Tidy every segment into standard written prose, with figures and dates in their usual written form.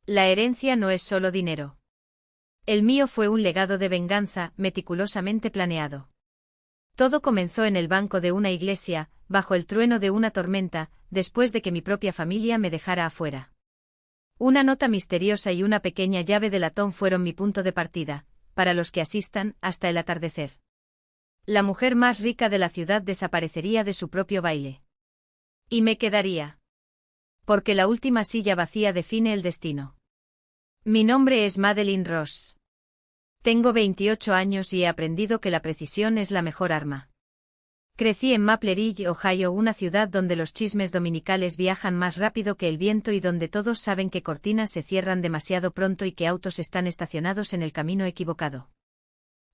La herencia no es solo dinero. El mío fue un legado de venganza, meticulosamente planeado. Todo comenzó en el banco de una iglesia, bajo el trueno de una tormenta, después de que mi propia familia me dejara afuera. Una nota misteriosa y una pequeña llave de latón fueron mi punto de partida, para los que asistan, hasta el atardecer. La mujer más rica de la ciudad desaparecería de su propio baile. Y me quedaría. Porque la última silla vacía define el destino. Mi nombre es Madeline Ross. Tengo 28 años y he aprendido que la precisión es la mejor arma. Crecí en Maple Ridge, Ohio, una ciudad donde los chismes dominicales viajan más rápido que el viento y donde todos saben que cortinas se cierran demasiado pronto y que autos están estacionados en el camino equivocado.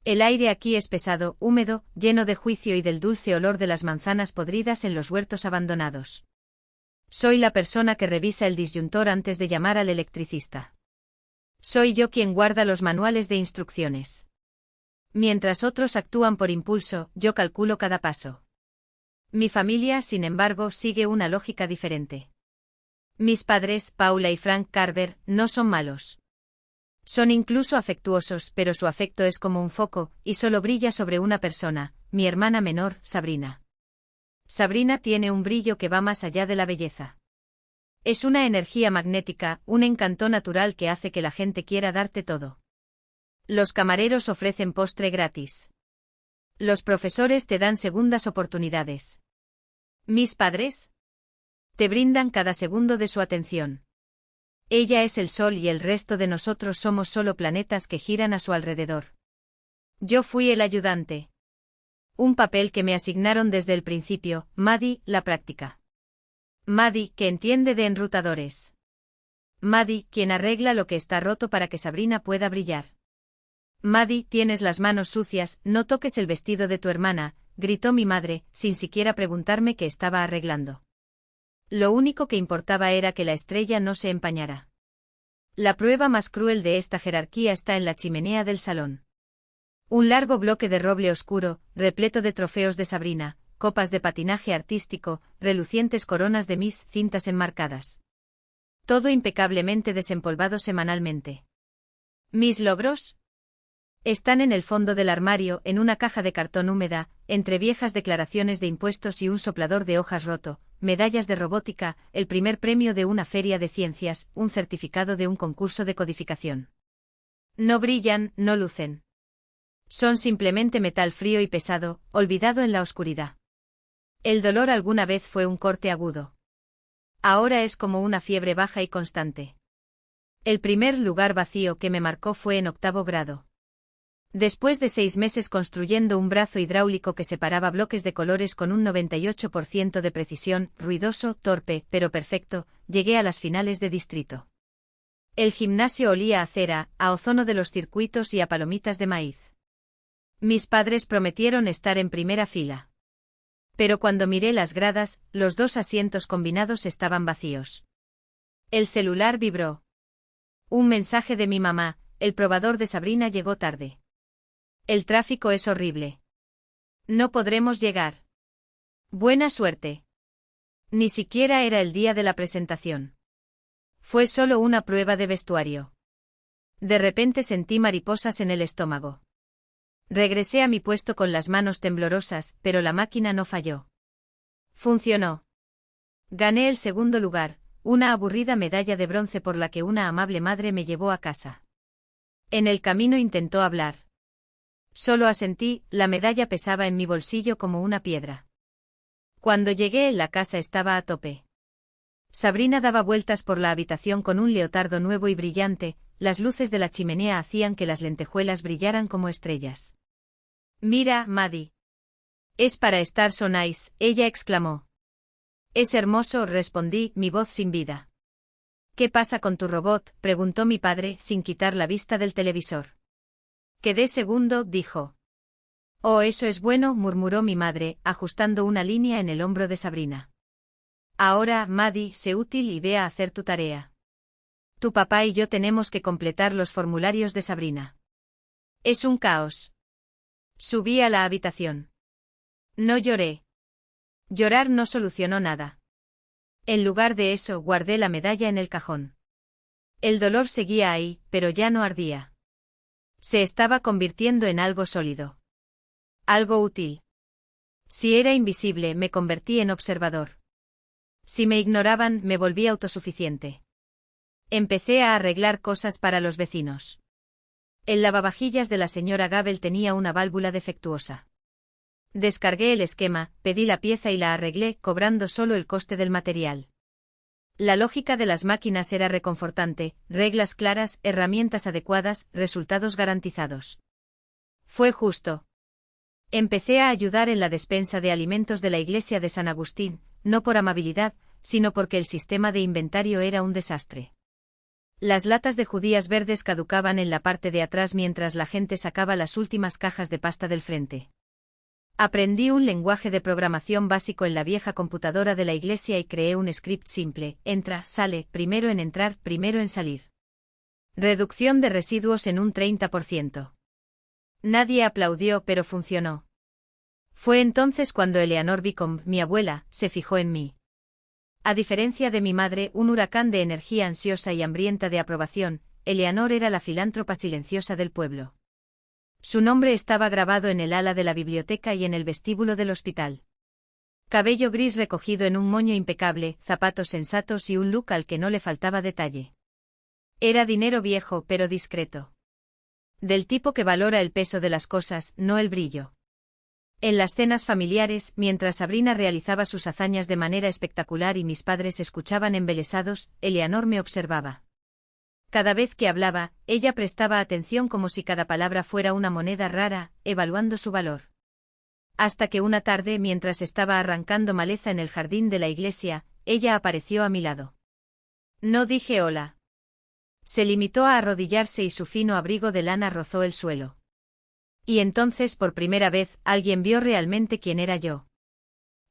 El aire aquí es pesado, húmedo, lleno de juicio y del dulce olor de las manzanas podridas en los huertos abandonados. Soy la persona que revisa el disyuntor antes de llamar al electricista. Soy yo quien guarda los manuales de instrucciones. Mientras otros actúan por impulso, yo calculo cada paso. Mi familia, sin embargo, sigue una lógica diferente. Mis padres, Paula y Frank Carver, no son malos. Son incluso afectuosos, pero su afecto es como un foco, y solo brilla sobre una persona, mi hermana menor, Sabrina. Sabrina tiene un brillo que va más allá de la belleza. Es una energía magnética, un encanto natural que hace que la gente quiera darte todo. Los camareros ofrecen postre gratis. Los profesores te dan segundas oportunidades. Mis padres te brindan cada segundo de su atención. Ella es el sol y el resto de nosotros somos solo planetas que giran a su alrededor. Yo fui el ayudante. Un papel que me asignaron desde el principio, Maddie, la práctica. Maddie, que entiende de enrutadores. Maddie, quien arregla lo que está roto para que Sabrina pueda brillar. Maddie, tienes las manos sucias, no toques el vestido de tu hermana, gritó mi madre, sin siquiera preguntarme qué estaba arreglando. Lo único que importaba era que la estrella no se empañara. La prueba más cruel de esta jerarquía está en la chimenea del salón. Un largo bloque de roble oscuro, repleto de trofeos de Sabrina, copas de patinaje artístico, relucientes coronas de Miss, cintas enmarcadas. Todo impecablemente desempolvado semanalmente. ¿Mis logros? Están en el fondo del armario, en una caja de cartón húmeda, entre viejas declaraciones de impuestos y un soplador de hojas roto, medallas de robótica, el primer premio de una feria de ciencias, un certificado de un concurso de codificación. No brillan, no lucen. Son simplemente metal frío y pesado, olvidado en la oscuridad. El dolor alguna vez fue un corte agudo. Ahora es como una fiebre baja y constante. El primer lugar vacío que me marcó fue en 8º grado. Después de 6 meses construyendo un brazo hidráulico que separaba bloques de colores con un 98% de precisión, ruidoso, torpe, pero perfecto, llegué a las finales de distrito. El gimnasio olía a cera, a ozono de los circuitos y a palomitas de maíz. Mis padres prometieron estar en primera fila. Pero cuando miré las gradas, los 2 asientos combinados estaban vacíos. El celular vibró. Un mensaje de mi mamá, el probador de Sabrina llegó tarde. El tráfico es horrible. No podremos llegar. Buena suerte. Ni siquiera era el día de la presentación. Fue solo una prueba de vestuario. De repente sentí mariposas en el estómago. Regresé a mi puesto con las manos temblorosas, pero la máquina no falló. Funcionó. Gané el 2º lugar, una aburrida medalla de bronce por la que una amable madre me llevó a casa. En el camino intentó hablar. Solo asentí, la medalla pesaba en mi bolsillo como una piedra. Cuando llegué, la casa estaba a tope. Sabrina daba vueltas por la habitación con un leotardo nuevo y brillante, las luces de la chimenea hacían que las lentejuelas brillaran como estrellas. Mira, Maddie. Es para estar so nice, ella exclamó. Es hermoso, respondí, mi voz sin vida. ¿Qué pasa con tu robot?, preguntó mi padre, sin quitar la vista del televisor. Quedé segundo, dijo. Oh, eso es bueno, murmuró mi madre, ajustando una línea en el hombro de Sabrina. Ahora, Maddie, sé útil y ve a hacer tu tarea. Tu papá y yo tenemos que completar los formularios de Sabrina. Es un caos. Subí a la habitación. No lloré. Llorar no solucionó nada. En lugar de eso, guardé la medalla en el cajón. El dolor seguía ahí, pero ya no ardía. Se estaba convirtiendo en algo sólido. Algo útil. Si era invisible, me convertí en observador. Si me ignoraban, me volví autosuficiente. Empecé a arreglar cosas para los vecinos. El lavavajillas de la señora Gabel tenía una válvula defectuosa. Descargué el esquema, pedí la pieza y la arreglé, cobrando solo el coste del material. La lógica de las máquinas era reconfortante, reglas claras, herramientas adecuadas, resultados garantizados. Fue justo. Empecé a ayudar en la despensa de alimentos de la iglesia de San Agustín, no por amabilidad, sino porque el sistema de inventario era un desastre. Las latas de judías verdes caducaban en la parte de atrás mientras la gente sacaba las últimas cajas de pasta del frente. Aprendí un lenguaje de programación básico en la vieja computadora de la iglesia y creé un script simple: entra, sale, primero en entrar, primero en salir. Reducción de residuos en un 30%. Nadie aplaudió, pero funcionó. Fue entonces cuando Eleanor Beacom, mi abuela, se fijó en mí. A diferencia de mi madre, un huracán de energía ansiosa y hambrienta de aprobación, Eleanor era la filántropa silenciosa del pueblo. Su nombre estaba grabado en el ala de la biblioteca y en el vestíbulo del hospital. Cabello gris recogido en un moño impecable, zapatos sensatos y un look al que no le faltaba detalle. Era dinero viejo pero discreto. Del tipo que valora el peso de las cosas, no el brillo. En las cenas familiares, mientras Sabrina realizaba sus hazañas de manera espectacular y mis padres escuchaban embelesados, Eleanor me observaba. Cada vez que hablaba, ella prestaba atención como si cada palabra fuera una moneda rara, evaluando su valor. Hasta que una tarde, mientras estaba arrancando maleza en el jardín de la iglesia, ella apareció a mi lado. No dije hola. Se limitó a arrodillarse y su fino abrigo de lana rozó el suelo. Y entonces, por primera vez, alguien vio realmente quién era yo.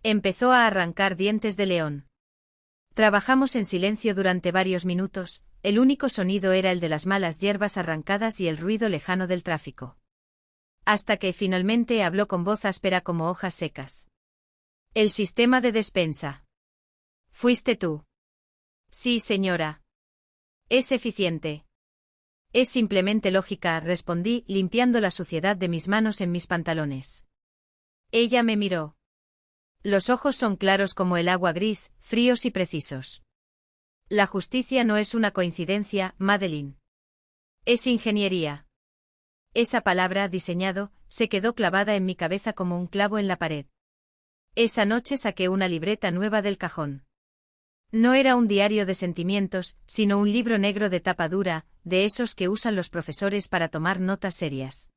Empezó a arrancar dientes de león. Trabajamos en silencio durante varios minutos, el único sonido era el de las malas hierbas arrancadas y el ruido lejano del tráfico. Hasta que finalmente habló con voz áspera como hojas secas. El sistema de despensa. ¿Fuiste tú? Sí, señora. Es eficiente. Es simplemente lógica, respondí, limpiando la suciedad de mis manos en mis pantalones. Ella me miró. Los ojos son claros como el agua gris, fríos y precisos. La justicia no es una coincidencia, Madeline. Es ingeniería. Esa palabra, diseñado, se quedó clavada en mi cabeza como un clavo en la pared. Esa noche saqué una libreta nueva del cajón. No era un diario de sentimientos, sino un libro negro de tapa dura, de esos que usan los profesores para tomar notas serias.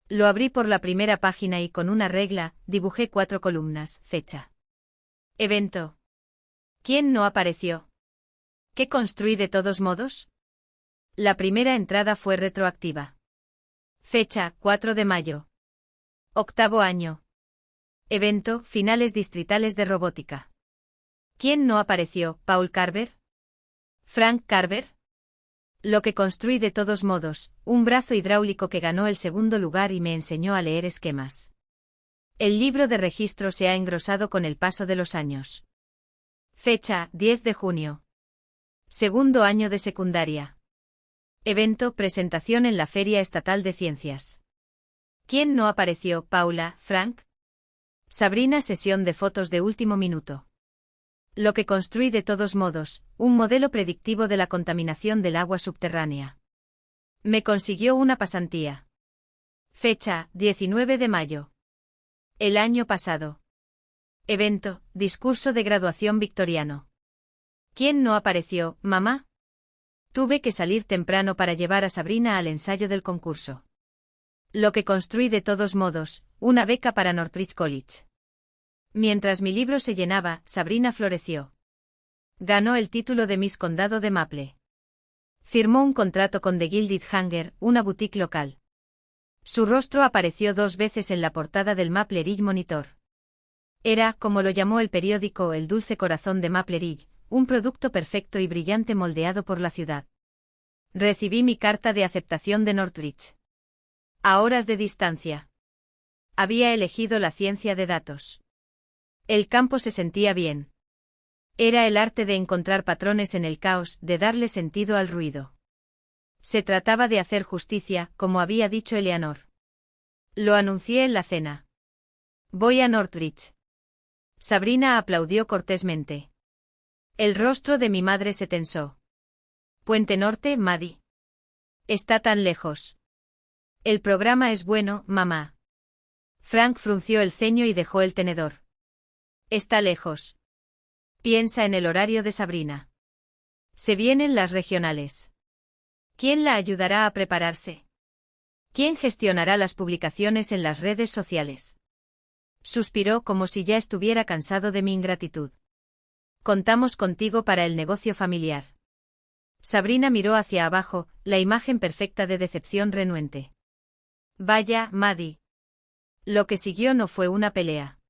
Lo abrí por la primera página y con una regla, dibujé 4 columnas, fecha. Evento. ¿Quién no apareció? ¿Qué construí de todos modos? La primera entrada fue retroactiva. Fecha, 4 de mayo. Octavo año. Evento, finales distritales de robótica. ¿Quién no apareció, Paul Carver? ¿Frank Carver? Lo que construí de todos modos, un brazo hidráulico que ganó el segundo lugar y me enseñó a leer esquemas. El libro de registro se ha engrosado con el paso de los años. Fecha, 10 de junio. Segundo año de secundaria. Evento, presentación en la Feria Estatal de Ciencias. ¿Quién no apareció, Paula, Frank? Sabrina, sesión de fotos de último minuto. Lo que construí de todos modos, un modelo predictivo de la contaminación del agua subterránea. Me consiguió una pasantía. Fecha, 19 de mayo. El año pasado. Evento, discurso de graduación victoriano. ¿Quién no apareció, mamá? Tuve que salir temprano para llevar a Sabrina al ensayo del concurso. Lo que construí de todos modos, una beca para Northridge College. Mientras mi libro se llenaba, Sabrina floreció. Ganó el título de Miss Condado de Maple. Firmó un contrato con The Gilded Hanger, una boutique local. Su rostro apareció 2 veces en la portada del Maple Ridge Monitor. Era, como lo llamó el periódico, el dulce corazón de Maple Ridge, un producto perfecto y brillante moldeado por la ciudad. Recibí mi carta de aceptación de Northridge. A horas de distancia. Había elegido la ciencia de datos. El campo se sentía bien. Era el arte de encontrar patrones en el caos, de darle sentido al ruido. Se trataba de hacer justicia, como había dicho Eleanor. Lo anuncié en la cena. Voy a Northbridge. Sabrina aplaudió cortésmente. El rostro de mi madre se tensó. Puente Norte, Maddie. Está tan lejos. El programa es bueno, mamá. Frank frunció el ceño y dejó el tenedor. Está lejos. Piensa en el horario de Sabrina. Se vienen las regionales. ¿Quién la ayudará a prepararse? ¿Quién gestionará las publicaciones en las redes sociales? Suspiró como si ya estuviera cansado de mi ingratitud. Contamos contigo para el negocio familiar. Sabrina miró hacia abajo, la imagen perfecta de decepción renuente. Vaya, Maddie. Lo que siguió no fue una pelea.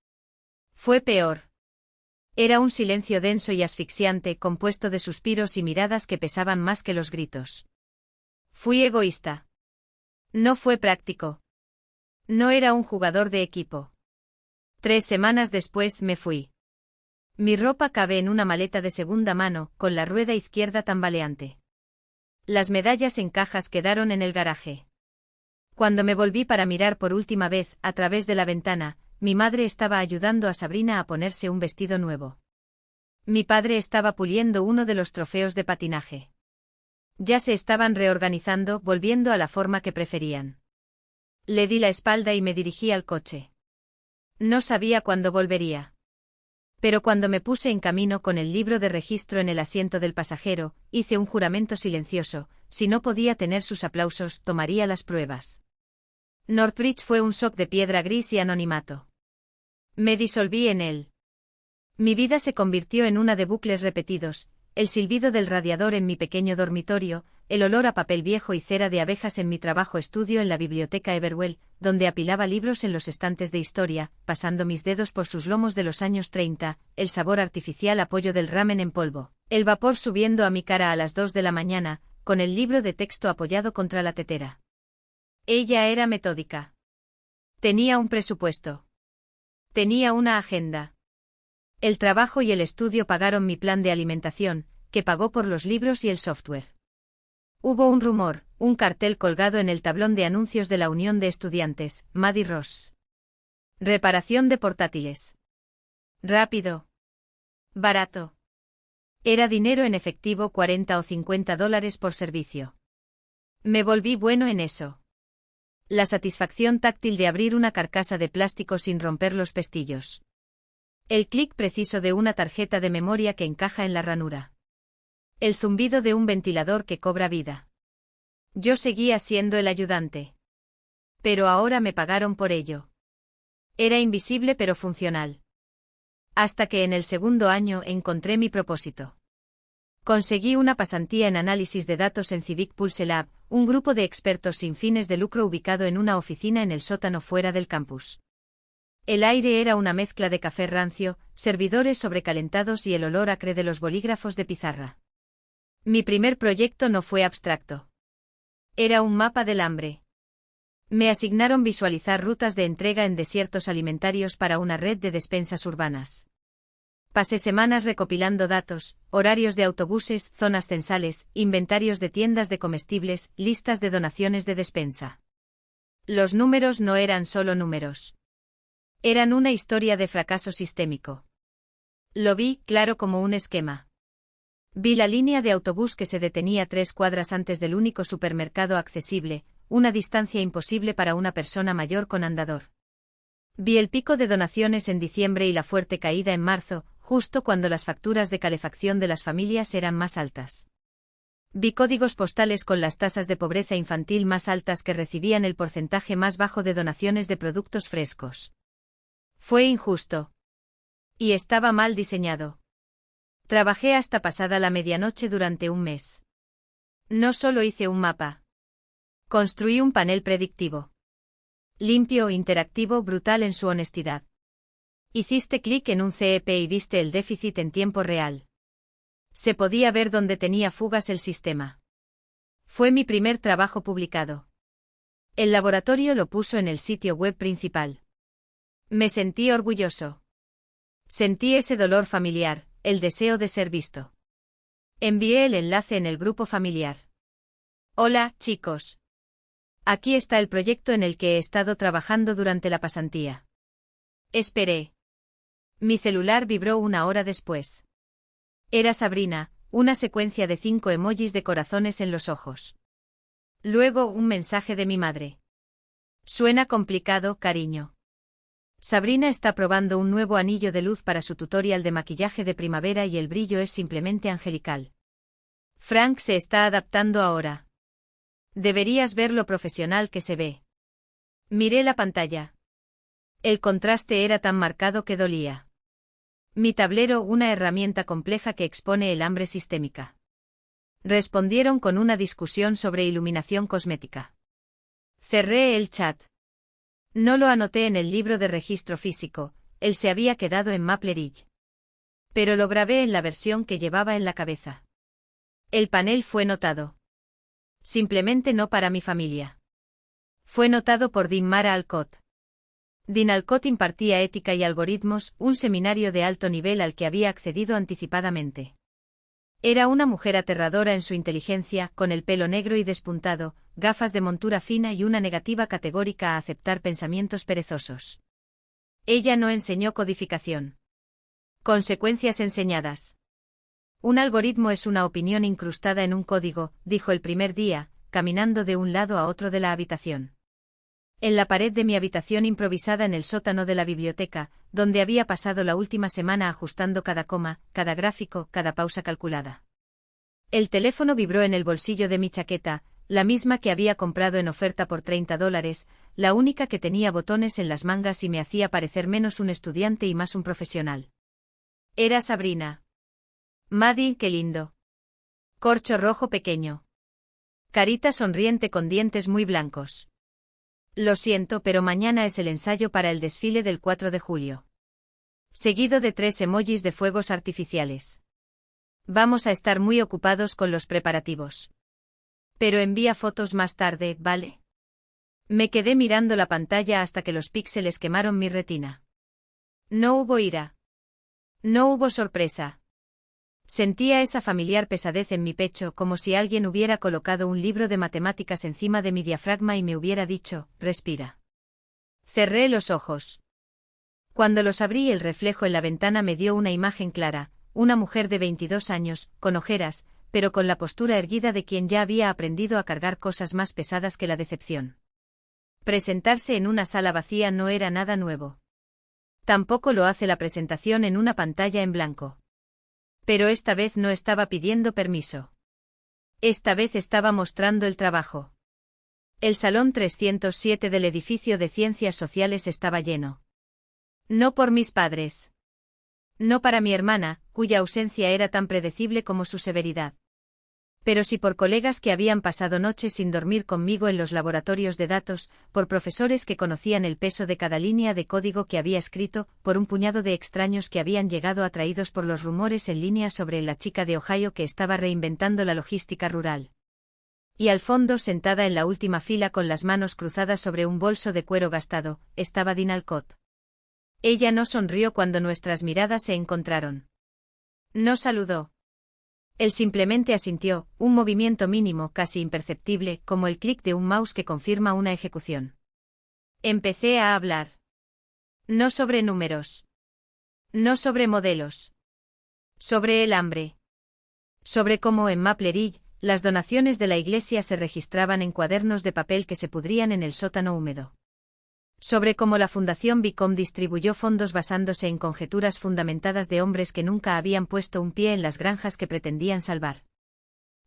Fue peor. Era un silencio denso y asfixiante, compuesto de suspiros y miradas que pesaban más que los gritos. Fui egoísta. No fue práctico. No era un jugador de equipo. 3 semanas después me fui. Mi ropa cabe en una maleta de segunda mano, con la rueda izquierda tambaleante. Las medallas en cajas quedaron en el garaje. Cuando me volví para mirar por última vez, a través de la ventana, mi madre estaba ayudando a Sabrina a ponerse un vestido nuevo. Mi padre estaba puliendo uno de los trofeos de patinaje. Ya se estaban reorganizando, volviendo a la forma que preferían. Le di la espalda y me dirigí al coche. No sabía cuándo volvería. Pero cuando me puse en camino con el libro de registro en el asiento del pasajero, hice un juramento silencioso: si no podía tener sus aplausos, tomaría las pruebas. Northbridge fue un shock de piedra gris y anonimato. Me disolví en él. Mi vida se convirtió en una de bucles repetidos: el silbido del radiador en mi pequeño dormitorio, el olor a papel viejo y cera de abejas en mi trabajo estudio en la biblioteca Everwell, donde apilaba libros en los estantes de historia, pasando mis dedos por sus lomos de los años 30, el sabor artificial a pollo del ramen en polvo, el vapor subiendo a mi cara a las 2 de la mañana, con el libro de texto apoyado contra la tetera. Ella era metódica. Tenía un presupuesto. Tenía una agenda. El trabajo y el estudio pagaron mi plan de alimentación, que pagó por los libros y el software. Hubo un rumor, un cartel colgado en el tablón de anuncios de la Unión de Estudiantes, Maddie Ross. Reparación de portátiles. Rápido. Barato. Era dinero en efectivo, 40 o 50 dólares por servicio. Me volví bueno en eso. La satisfacción táctil de abrir una carcasa de plástico sin romper los pestillos. El clic preciso de una tarjeta de memoria que encaja en la ranura. El zumbido de un ventilador que cobra vida. Yo seguía siendo el ayudante. Pero ahora me pagaron por ello. Era invisible pero funcional. Hasta que en el segundo año encontré mi propósito. Conseguí una pasantía en análisis de datos en Civic Pulse Lab, un grupo de expertos sin fines de lucro ubicado en una oficina en el sótano fuera del campus. El aire era una mezcla de café rancio, servidores sobrecalentados y el olor acre de los bolígrafos de pizarra. Mi primer proyecto no fue abstracto. Era un mapa del hambre. Me asignaron visualizar rutas de entrega en desiertos alimentarios para una red de despensas urbanas. Pasé semanas recopilando datos, horarios de autobuses, zonas censales, inventarios de tiendas de comestibles, listas de donaciones de despensa. Los números no eran solo números. Eran una historia de fracaso sistémico. Lo vi claro como un esquema. Vi la línea de autobús que se detenía 3 cuadras antes del único supermercado accesible, una distancia imposible para una persona mayor con andador. Vi el pico de donaciones en diciembre y la fuerte caída en marzo, justo cuando las facturas de calefacción de las familias eran más altas. Vi códigos postales con las tasas de pobreza infantil más altas que recibían el porcentaje más bajo de donaciones de productos frescos. Fue injusto. Y estaba mal diseñado. Trabajé hasta pasada la medianoche durante un mes. No solo hice un mapa. Construí un panel predictivo. Limpio, interactivo, brutal en su honestidad. Hiciste clic en un CEP y viste el déficit en tiempo real. Se podía ver dónde tenía fugas el sistema. Fue mi primer trabajo publicado. El laboratorio lo puso en el sitio web principal. Me sentí orgulloso. Sentí ese dolor familiar, el deseo de ser visto. Envié el enlace en el grupo familiar. Hola, chicos. Aquí está el proyecto en el que he estado trabajando durante la pasantía. Esperé. Mi celular vibró una hora después. Era Sabrina, una secuencia de 5 emojis de corazones en los ojos. Luego un mensaje de mi madre. Suena complicado, cariño. Sabrina está probando un nuevo anillo de luz para su tutorial de maquillaje de primavera y el brillo es simplemente angelical. Frank se está adaptando ahora. Deberías ver lo profesional que se ve. Miré la pantalla. El contraste era tan marcado que dolía. Mi tablero, una herramienta compleja que expone el hambre sistémica. Respondieron con una discusión sobre iluminación cosmética. Cerré el chat. No lo anoté en el libro de registro físico, él se había quedado en Maple Ridge. Pero lo grabé en la versión que llevaba en la cabeza. El panel fue notado. Simplemente no para mi familia. Fue notado por Dean Mara Alcott. Dean Alcott impartía ética y algoritmos, un seminario de alto nivel al que había accedido anticipadamente. Era una mujer aterradora en su inteligencia, con el pelo negro y despuntado, gafas de montura fina y una negativa categórica a aceptar pensamientos perezosos. Ella no enseñó codificación. Consecuencias enseñadas. Un algoritmo es una opinión incrustada en un código, dijo el primer día, caminando de un lado a otro de la habitación. En la pared de mi habitación improvisada en el sótano de la biblioteca, donde había pasado la última semana ajustando cada coma, cada gráfico, cada pausa calculada. El teléfono vibró en el bolsillo de mi chaqueta, la misma que había comprado en oferta por $30, la única que tenía botones en las mangas y me hacía parecer menos un estudiante y más un profesional. Era Sabrina. Maddie, qué lindo. Corcho rojo pequeño. Carita sonriente con dientes muy blancos. Lo siento, pero mañana es el ensayo para el desfile del 4 de julio. Seguido de 3 emojis de fuegos artificiales. Vamos a estar muy ocupados con los preparativos. Pero envía fotos más tarde, ¿vale? Me quedé mirando la pantalla hasta que los píxeles quemaron mi retina. No hubo ira. No hubo sorpresa. Sentía esa familiar pesadez en mi pecho como si alguien hubiera colocado un libro de matemáticas encima de mi diafragma y me hubiera dicho, respira. Cerré los ojos. Cuando los abrí, el reflejo en la ventana me dio una imagen clara, una mujer de 22 años, con ojeras, pero con la postura erguida de quien ya había aprendido a cargar cosas más pesadas que la decepción. Presentarse en una sala vacía no era nada nuevo. Tampoco lo hace la presentación en una pantalla en blanco. Pero esta vez no estaba pidiendo permiso. Esta vez estaba mostrando el trabajo. El salón 307 del edificio de Ciencias Sociales estaba lleno. No por mis padres. No para mi hermana, cuya ausencia era tan predecible como su severidad. Pero sí por colegas que habían pasado noches sin dormir conmigo en los laboratorios de datos, por profesores que conocían el peso de cada línea de código que había escrito, por un puñado de extraños que habían llegado atraídos por los rumores en línea sobre la chica de Ohio que estaba reinventando la logística rural. Y al fondo, sentada en la última fila con las manos cruzadas sobre un bolso de cuero gastado, estaba Dean Alcott. Ella no sonrió cuando nuestras miradas se encontraron. No saludó. Él simplemente asintió, un movimiento mínimo, casi imperceptible, como el clic de un mouse que confirma una ejecución. Empecé a hablar. No sobre números. No sobre modelos. Sobre el hambre. Sobre cómo en Maple Ridge, las donaciones de la iglesia se registraban en cuadernos de papel que se pudrían en el sótano húmedo. Sobre cómo la Fundación Bicom distribuyó fondos basándose en conjeturas fundamentadas de hombres que nunca habían puesto un pie en las granjas que pretendían salvar.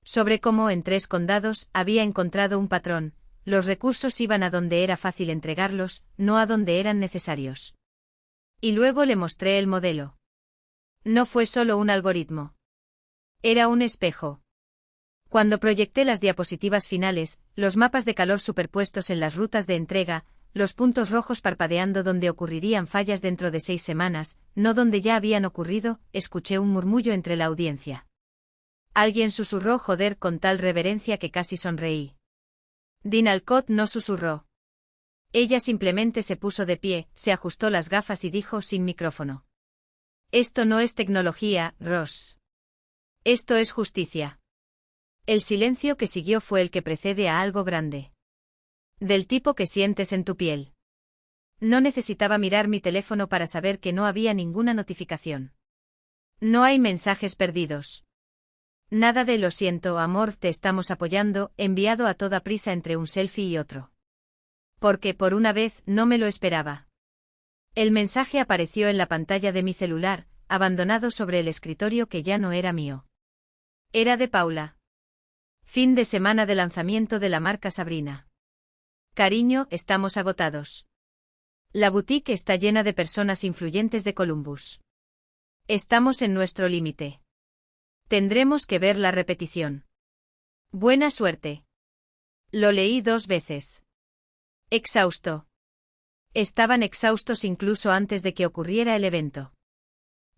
Sobre cómo en 3 condados había encontrado un patrón, los recursos iban a donde era fácil entregarlos, no a donde eran necesarios. Y luego le mostré el modelo. No fue solo un algoritmo. Era un espejo. Cuando proyecté las diapositivas finales, los mapas de calor superpuestos en las rutas de entrega, los puntos rojos parpadeando donde ocurrirían fallas dentro de 6 semanas, no donde ya habían ocurrido, escuché un murmullo entre la audiencia. Alguien susurró joder con tal reverencia que casi sonreí. Dean Alcott no susurró. Ella simplemente se puso de pie, se ajustó las gafas y dijo sin micrófono. Esto no es tecnología, Ross. Esto es justicia. El silencio que siguió fue el que precede a algo grande. Del tipo que sientes en tu piel. No necesitaba mirar mi teléfono para saber que no había ninguna notificación. No hay mensajes perdidos. Nada de lo siento, amor, te estamos apoyando, enviado a toda prisa entre un selfie y otro. Porque por una vez no me lo esperaba. El mensaje apareció en la pantalla de mi celular, abandonado sobre el escritorio que ya no era mío. Era de Paula. Fin de semana de lanzamiento de la marca Sabrina. Cariño, estamos agotados. La boutique está llena de personas influyentes de Columbus. Estamos en nuestro límite. Tendremos que ver la repetición. Buena suerte. Lo leí 2 veces. Exhausto. Estaban exhaustos incluso antes de que ocurriera el evento.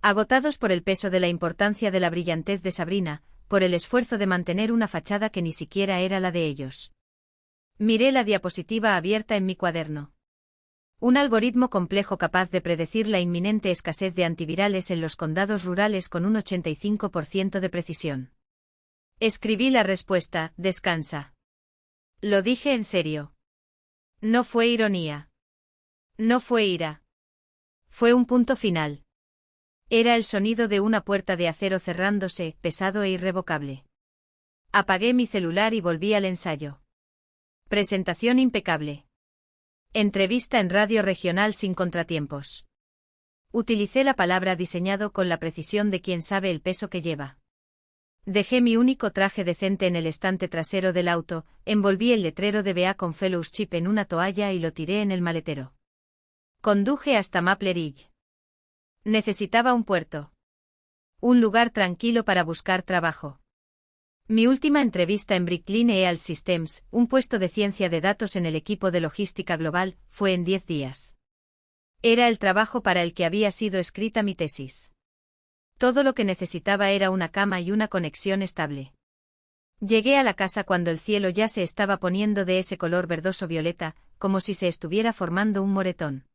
Agotados por el peso de la importancia de la brillantez de Sabrina, por el esfuerzo de mantener una fachada que ni siquiera era la de ellos. Miré la diapositiva abierta en mi cuaderno. Un algoritmo complejo capaz de predecir la inminente escasez de antivirales en los condados rurales con un 85% de precisión. Escribí la respuesta, descansa. Lo dije en serio. No fue ironía. No fue ira. Fue un punto final. Era el sonido de una puerta de acero cerrándose, pesado e irrevocable. Apagué mi celular y volví al ensayo. Presentación impecable. Entrevista en radio regional sin contratiempos. Utilicé la palabra diseñado con la precisión de quien sabe el peso que lleva. Dejé mi único traje decente en el estante trasero del auto, envolví el letrero de BA con Fellowship en una toalla y lo tiré en el maletero. Conduje hasta Maple Ridge. Necesitaba un puerto. Un lugar tranquilo para buscar trabajo. Mi última entrevista en Bricklin Eal Systems, un puesto de ciencia de datos en el equipo de logística global, fue en 10 días. Era el trabajo para el que había sido escrita mi tesis. Todo lo que necesitaba era una cama y una conexión estable. Llegué a la casa cuando el cielo ya se estaba poniendo de ese color verdoso violeta, como si se estuviera formando un moretón.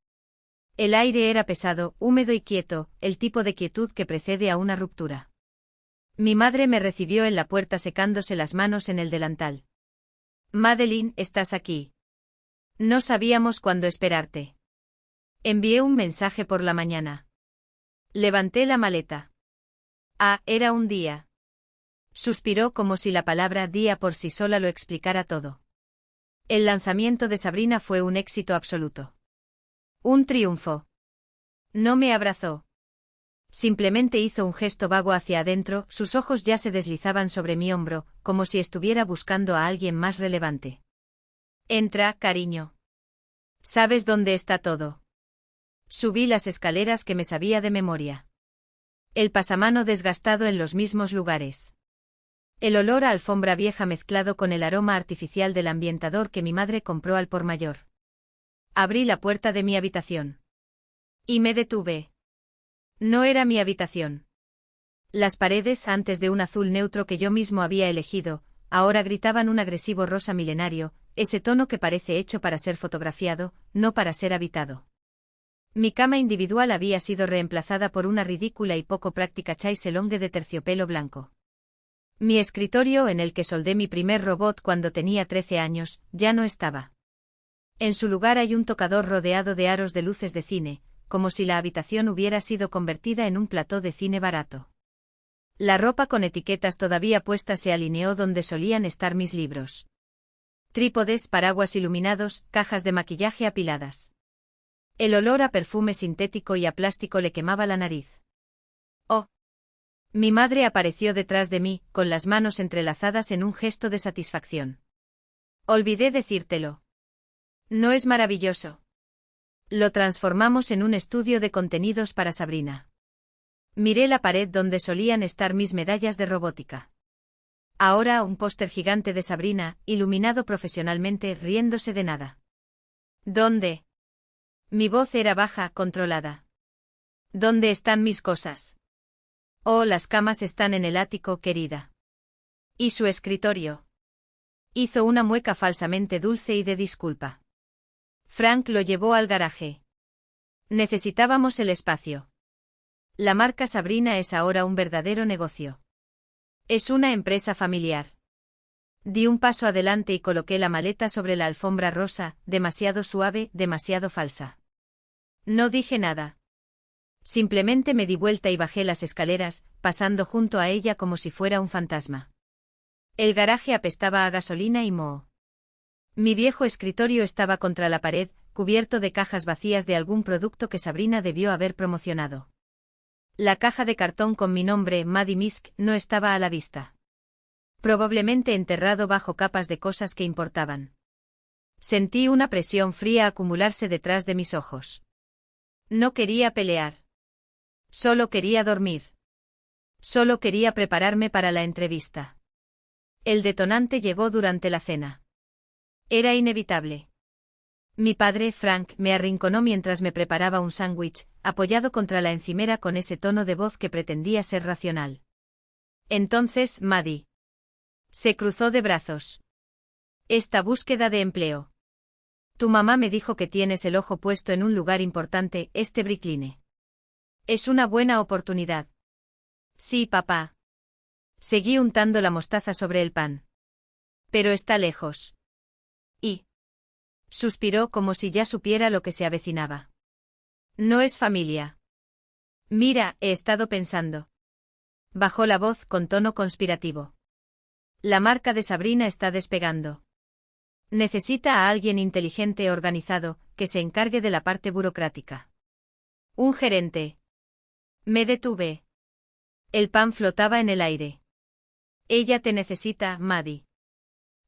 El aire era pesado, húmedo y quieto, el tipo de quietud que precede a una ruptura. Mi madre me recibió en la puerta secándose las manos en el delantal. Madeline, ¿estás aquí? No sabíamos cuándo esperarte. Envié un mensaje por la mañana. Levanté la maleta. Ah, era un día. Suspiró como si la palabra día por sí sola lo explicara todo. El lanzamiento de Sabrina fue un éxito absoluto. Un triunfo. No me abrazó. Simplemente hizo un gesto vago hacia adentro, sus ojos ya se deslizaban sobre mi hombro, como si estuviera buscando a alguien más relevante. Entra, cariño. ¿Sabes dónde está todo? Subí las escaleras que me sabía de memoria. El pasamano desgastado en los mismos lugares. El olor a alfombra vieja mezclado con el aroma artificial del ambientador que mi madre compró al por mayor. Abrí la puerta de mi habitación. Y me detuve. No era mi habitación. Las paredes, antes de un azul neutro que yo mismo había elegido, ahora gritaban un agresivo rosa milenario, ese tono que parece hecho para ser fotografiado, no para ser habitado. Mi cama individual había sido reemplazada por una ridícula y poco práctica chaise longue de terciopelo blanco. Mi escritorio, en el que soldé mi primer robot cuando tenía 13 años, ya no estaba. En su lugar hay un tocador rodeado de aros de luces de cine, como si la habitación hubiera sido convertida en un plató de cine barato. La ropa con etiquetas todavía puesta se alineó donde solían estar mis libros. Trípodes, paraguas iluminados, cajas de maquillaje apiladas. El olor a perfume sintético y a plástico le quemaba la nariz. ¡Oh! Mi madre apareció detrás de mí, con las manos entrelazadas en un gesto de satisfacción. Olvidé decírtelo. ¿No es maravilloso? Lo transformamos en un estudio de contenidos para Sabrina. Miré la pared donde solían estar mis medallas de robótica. Ahora un póster gigante de Sabrina, iluminado profesionalmente, riéndose de nada. ¿Dónde? Mi voz era baja, controlada. ¿Dónde están mis cosas? Oh, las camas están en el ático, querida. ¿Y su escritorio? Hizo una mueca falsamente dulce y de disculpa. Frank lo llevó al garaje. Necesitábamos el espacio. La marca Sabrina es ahora un verdadero negocio. Es una empresa familiar. Di un paso adelante y coloqué la maleta sobre la alfombra rosa, demasiado suave, demasiado falsa. No dije nada. Simplemente me di vuelta y bajé las escaleras, pasando junto a ella como si fuera un fantasma. El garaje apestaba a gasolina y moho. Mi viejo escritorio estaba contra la pared, cubierto de cajas vacías de algún producto que Sabrina debió haber promocionado. La caja de cartón con mi nombre, Maddie Misk, no estaba a la vista. Probablemente enterrado bajo capas de cosas que importaban. Sentí una presión fría acumularse detrás de mis ojos. No quería pelear. Solo quería dormir. Solo quería prepararme para la entrevista. El detonante llegó durante la cena. Era inevitable. Mi padre, Frank, me arrinconó mientras me preparaba un sándwich, apoyado contra la encimera con ese tono de voz que pretendía ser racional. Entonces, Maddie. Se cruzó de brazos. Esta búsqueda de empleo. Tu mamá me dijo que tienes el ojo puesto en un lugar importante, este Brickline. Es una buena oportunidad. Sí, papá. Seguí untando la mostaza sobre el pan. Pero está lejos. Y suspiró como si ya supiera lo que se avecinaba. No es familia. Mira, he estado pensando. Bajó la voz con tono conspirativo. La marca de Sabrina está despegando. Necesita a alguien inteligente e organizado, que se encargue de la parte burocrática. Un gerente. Me detuve. El pan flotaba en el aire. Ella te necesita, Maddie.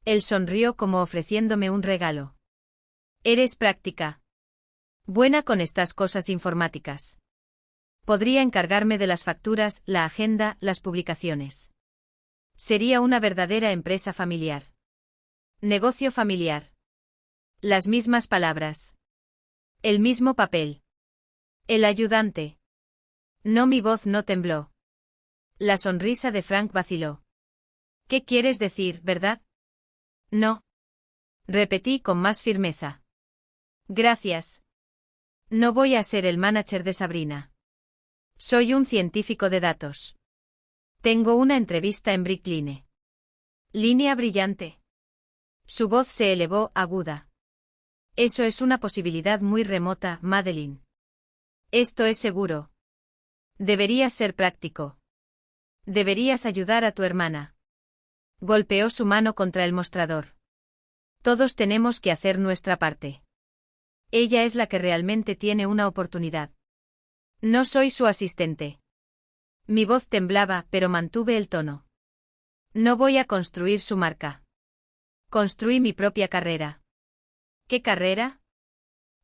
Él sonrió como ofreciéndome un regalo. Eres práctica. Buena con estas cosas informáticas. Podría encargarme de las facturas, la agenda, las publicaciones. Sería una verdadera empresa familiar. Negocio familiar. Las mismas palabras. El mismo papel. El ayudante. No, mi voz no tembló. La sonrisa de Frank vaciló. ¿Qué quieres decir, verdad? No. Repetí con más firmeza. Gracias. No voy a ser el manager de Sabrina. Soy un científico de datos. Tengo una entrevista en Brickline. Línea brillante. Su voz se elevó, aguda. Eso es una posibilidad muy remota, Madeline. Esto es seguro. Deberías ser práctico. Deberías ayudar a tu hermana. Golpeó su mano contra el mostrador. Todos tenemos que hacer nuestra parte. Ella es la que realmente tiene una oportunidad. No soy su asistente. Mi voz temblaba, pero mantuve el tono. No voy a construir su marca. Construí mi propia carrera. ¿Qué carrera?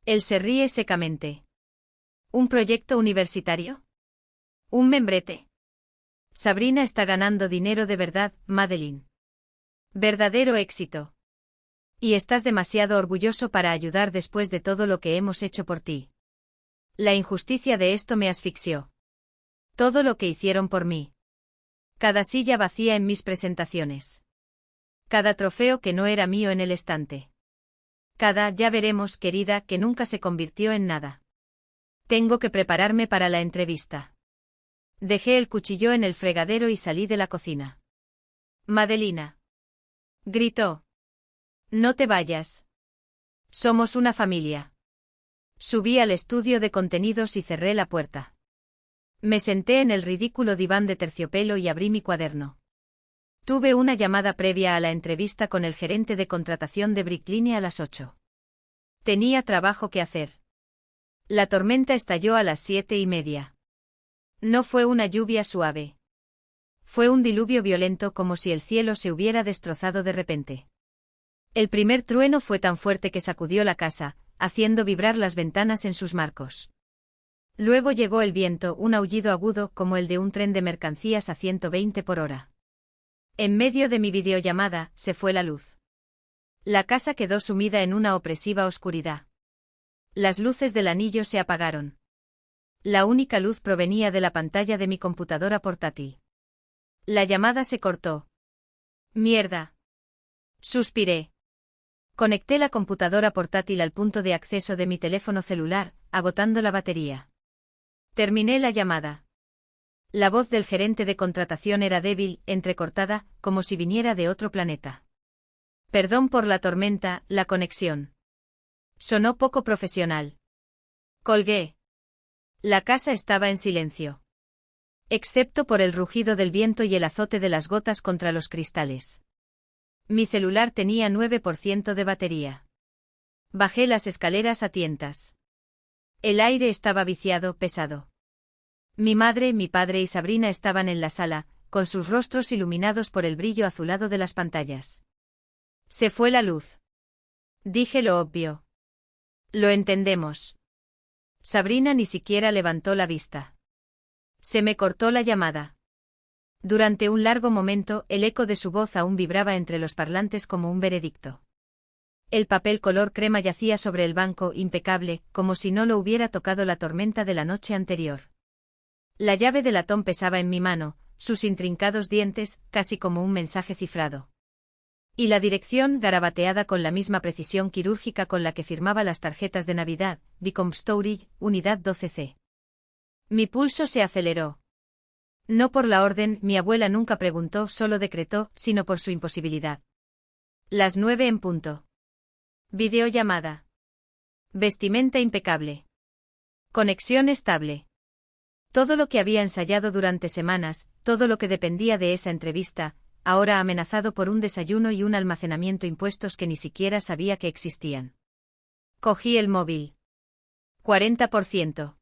Él se ríe secamente. ¿Un proyecto universitario? ¿Un membrete? Sabrina está ganando dinero de verdad, Madeline. Verdadero éxito. Y estás demasiado orgulloso para ayudar después de todo lo que hemos hecho por ti. La injusticia de esto me asfixió. Todo lo que hicieron por mí. Cada silla vacía en mis presentaciones. Cada trofeo que no era mío en el estante. Cada ya veremos, querida, que nunca se convirtió en nada. Tengo que prepararme para la entrevista. Dejé el cuchillo en el fregadero y salí de la cocina. Madelina. Gritó. No te vayas. Somos una familia. Subí al estudio de contenidos y cerré la puerta. Me senté en el ridículo diván de terciopelo y abrí mi cuaderno. Tuve una llamada previa a la entrevista con el gerente de contratación de Brickline a las 8. Tenía trabajo que hacer. La tormenta estalló a las 7:30. No fue una lluvia suave. Fue un diluvio violento como si el cielo se hubiera destrozado de repente. El primer trueno fue tan fuerte que sacudió la casa, haciendo vibrar las ventanas en sus marcos. Luego llegó el viento, un aullido agudo como el de un tren de mercancías a 120 por hora. En medio de mi videollamada, se fue la luz. La casa quedó sumida en una opresiva oscuridad. Las luces del anillo se apagaron. La única luz provenía de la pantalla de mi computadora portátil. La llamada se cortó. Mierda. Suspiré. Conecté la computadora portátil al punto de acceso de mi teléfono celular, agotando la batería. Terminé la llamada. La voz del gerente de contratación era débil, entrecortada, como si viniera de otro planeta. Perdón por la tormenta, la conexión. Sonó poco profesional. Colgué. La casa estaba en silencio. Excepto por el rugido del viento y el azote de las gotas contra los cristales. Mi celular tenía 9% de batería. Bajé las escaleras a tientas. El aire estaba viciado, pesado. Mi madre, mi padre y Sabrina estaban en la sala, con sus rostros iluminados por el brillo azulado de las pantallas. Se fue la luz. Dije lo obvio. Lo entendemos. Sabrina ni siquiera levantó la vista. Se me cortó la llamada. Durante un largo momento, el eco de su voz aún vibraba entre los parlantes como un veredicto. El papel color crema yacía sobre el banco, impecable, como si no lo hubiera tocado la tormenta de la noche anterior. La llave de latón pesaba en mi mano, sus intrincados dientes, casi como un mensaje cifrado. Y la dirección, garabateada con la misma precisión quirúrgica con la que firmaba las tarjetas de Navidad, Beacon Storey, Unidad 12C. Mi pulso se aceleró. No por la orden, mi abuela nunca preguntó, solo decretó, sino por su imposibilidad. Las 9 en punto. Videollamada. Vestimenta impecable. Conexión estable. Todo lo que había ensayado durante semanas, todo lo que dependía de esa entrevista, ahora amenazado por un desayuno y un almacenamiento impuestos que ni siquiera sabía que existían. Cogí el móvil. 40%.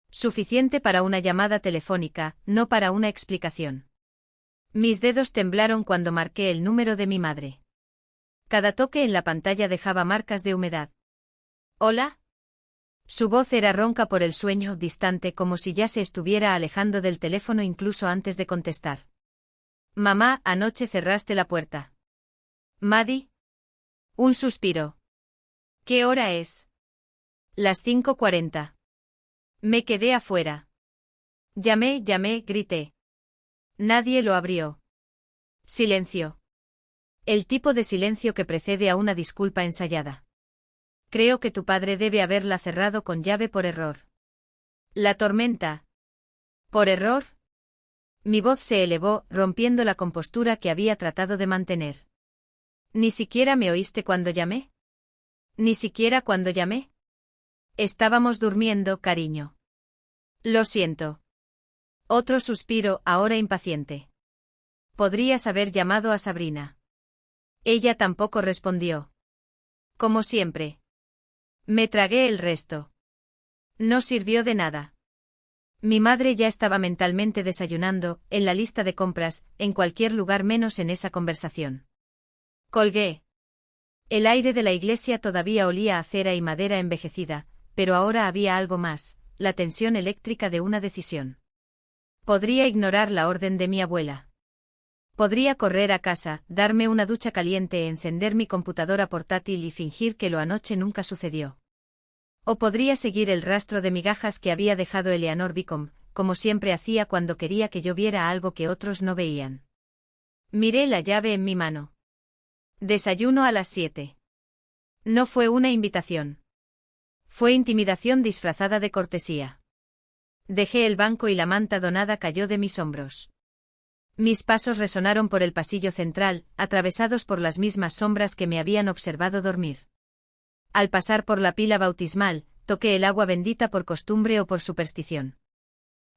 Suficiente para una llamada telefónica, no para una explicación. Mis dedos temblaron cuando marqué el número de mi madre. Cada toque en la pantalla dejaba marcas de humedad. ¿Hola? Su voz era ronca por el sueño, distante, como si ya se estuviera alejando del teléfono incluso antes de contestar. Mamá, anoche cerraste la puerta. Maddie. Un suspiro. ¿Qué hora es? Las 5:40. Me quedé afuera. Llamé, grité. Nadie lo abrió. Silencio. El tipo de silencio que precede a una disculpa ensayada. Creo que tu padre debe haberla cerrado con llave por error. La tormenta. ¿Por error? Mi voz se elevó, rompiendo la compostura que había tratado de mantener. ¿Ni siquiera me oíste cuando llamé? ¿Ni siquiera cuando llamé? Estábamos durmiendo, cariño. Lo siento. Otro suspiro, ahora impaciente. Podrías haber llamado a Sabrina. Ella tampoco respondió. Como siempre. Me tragué el resto. No sirvió de nada. Mi madre ya estaba mentalmente desayunando, en la lista de compras, en cualquier lugar menos en esa conversación. Colgué. El aire de la iglesia todavía olía a cera y madera envejecida, pero ahora había algo más, la tensión eléctrica de una decisión. Podría ignorar la orden de mi abuela. Podría correr a casa, darme una ducha caliente, encender mi computadora portátil y fingir que lo anoche nunca sucedió. O podría seguir el rastro de migajas que había dejado Eleanor Beacon, como siempre hacía cuando quería que yo viera algo que otros no veían. Miré la llave en mi mano. Desayuno a las 7. No fue una invitación. Fue intimidación disfrazada de cortesía. Dejé el banco y la manta donada cayó de mis hombros. Mis pasos resonaron por el pasillo central, atravesados por las mismas sombras que me habían observado dormir. Al pasar por la pila bautismal, toqué el agua bendita por costumbre o por superstición.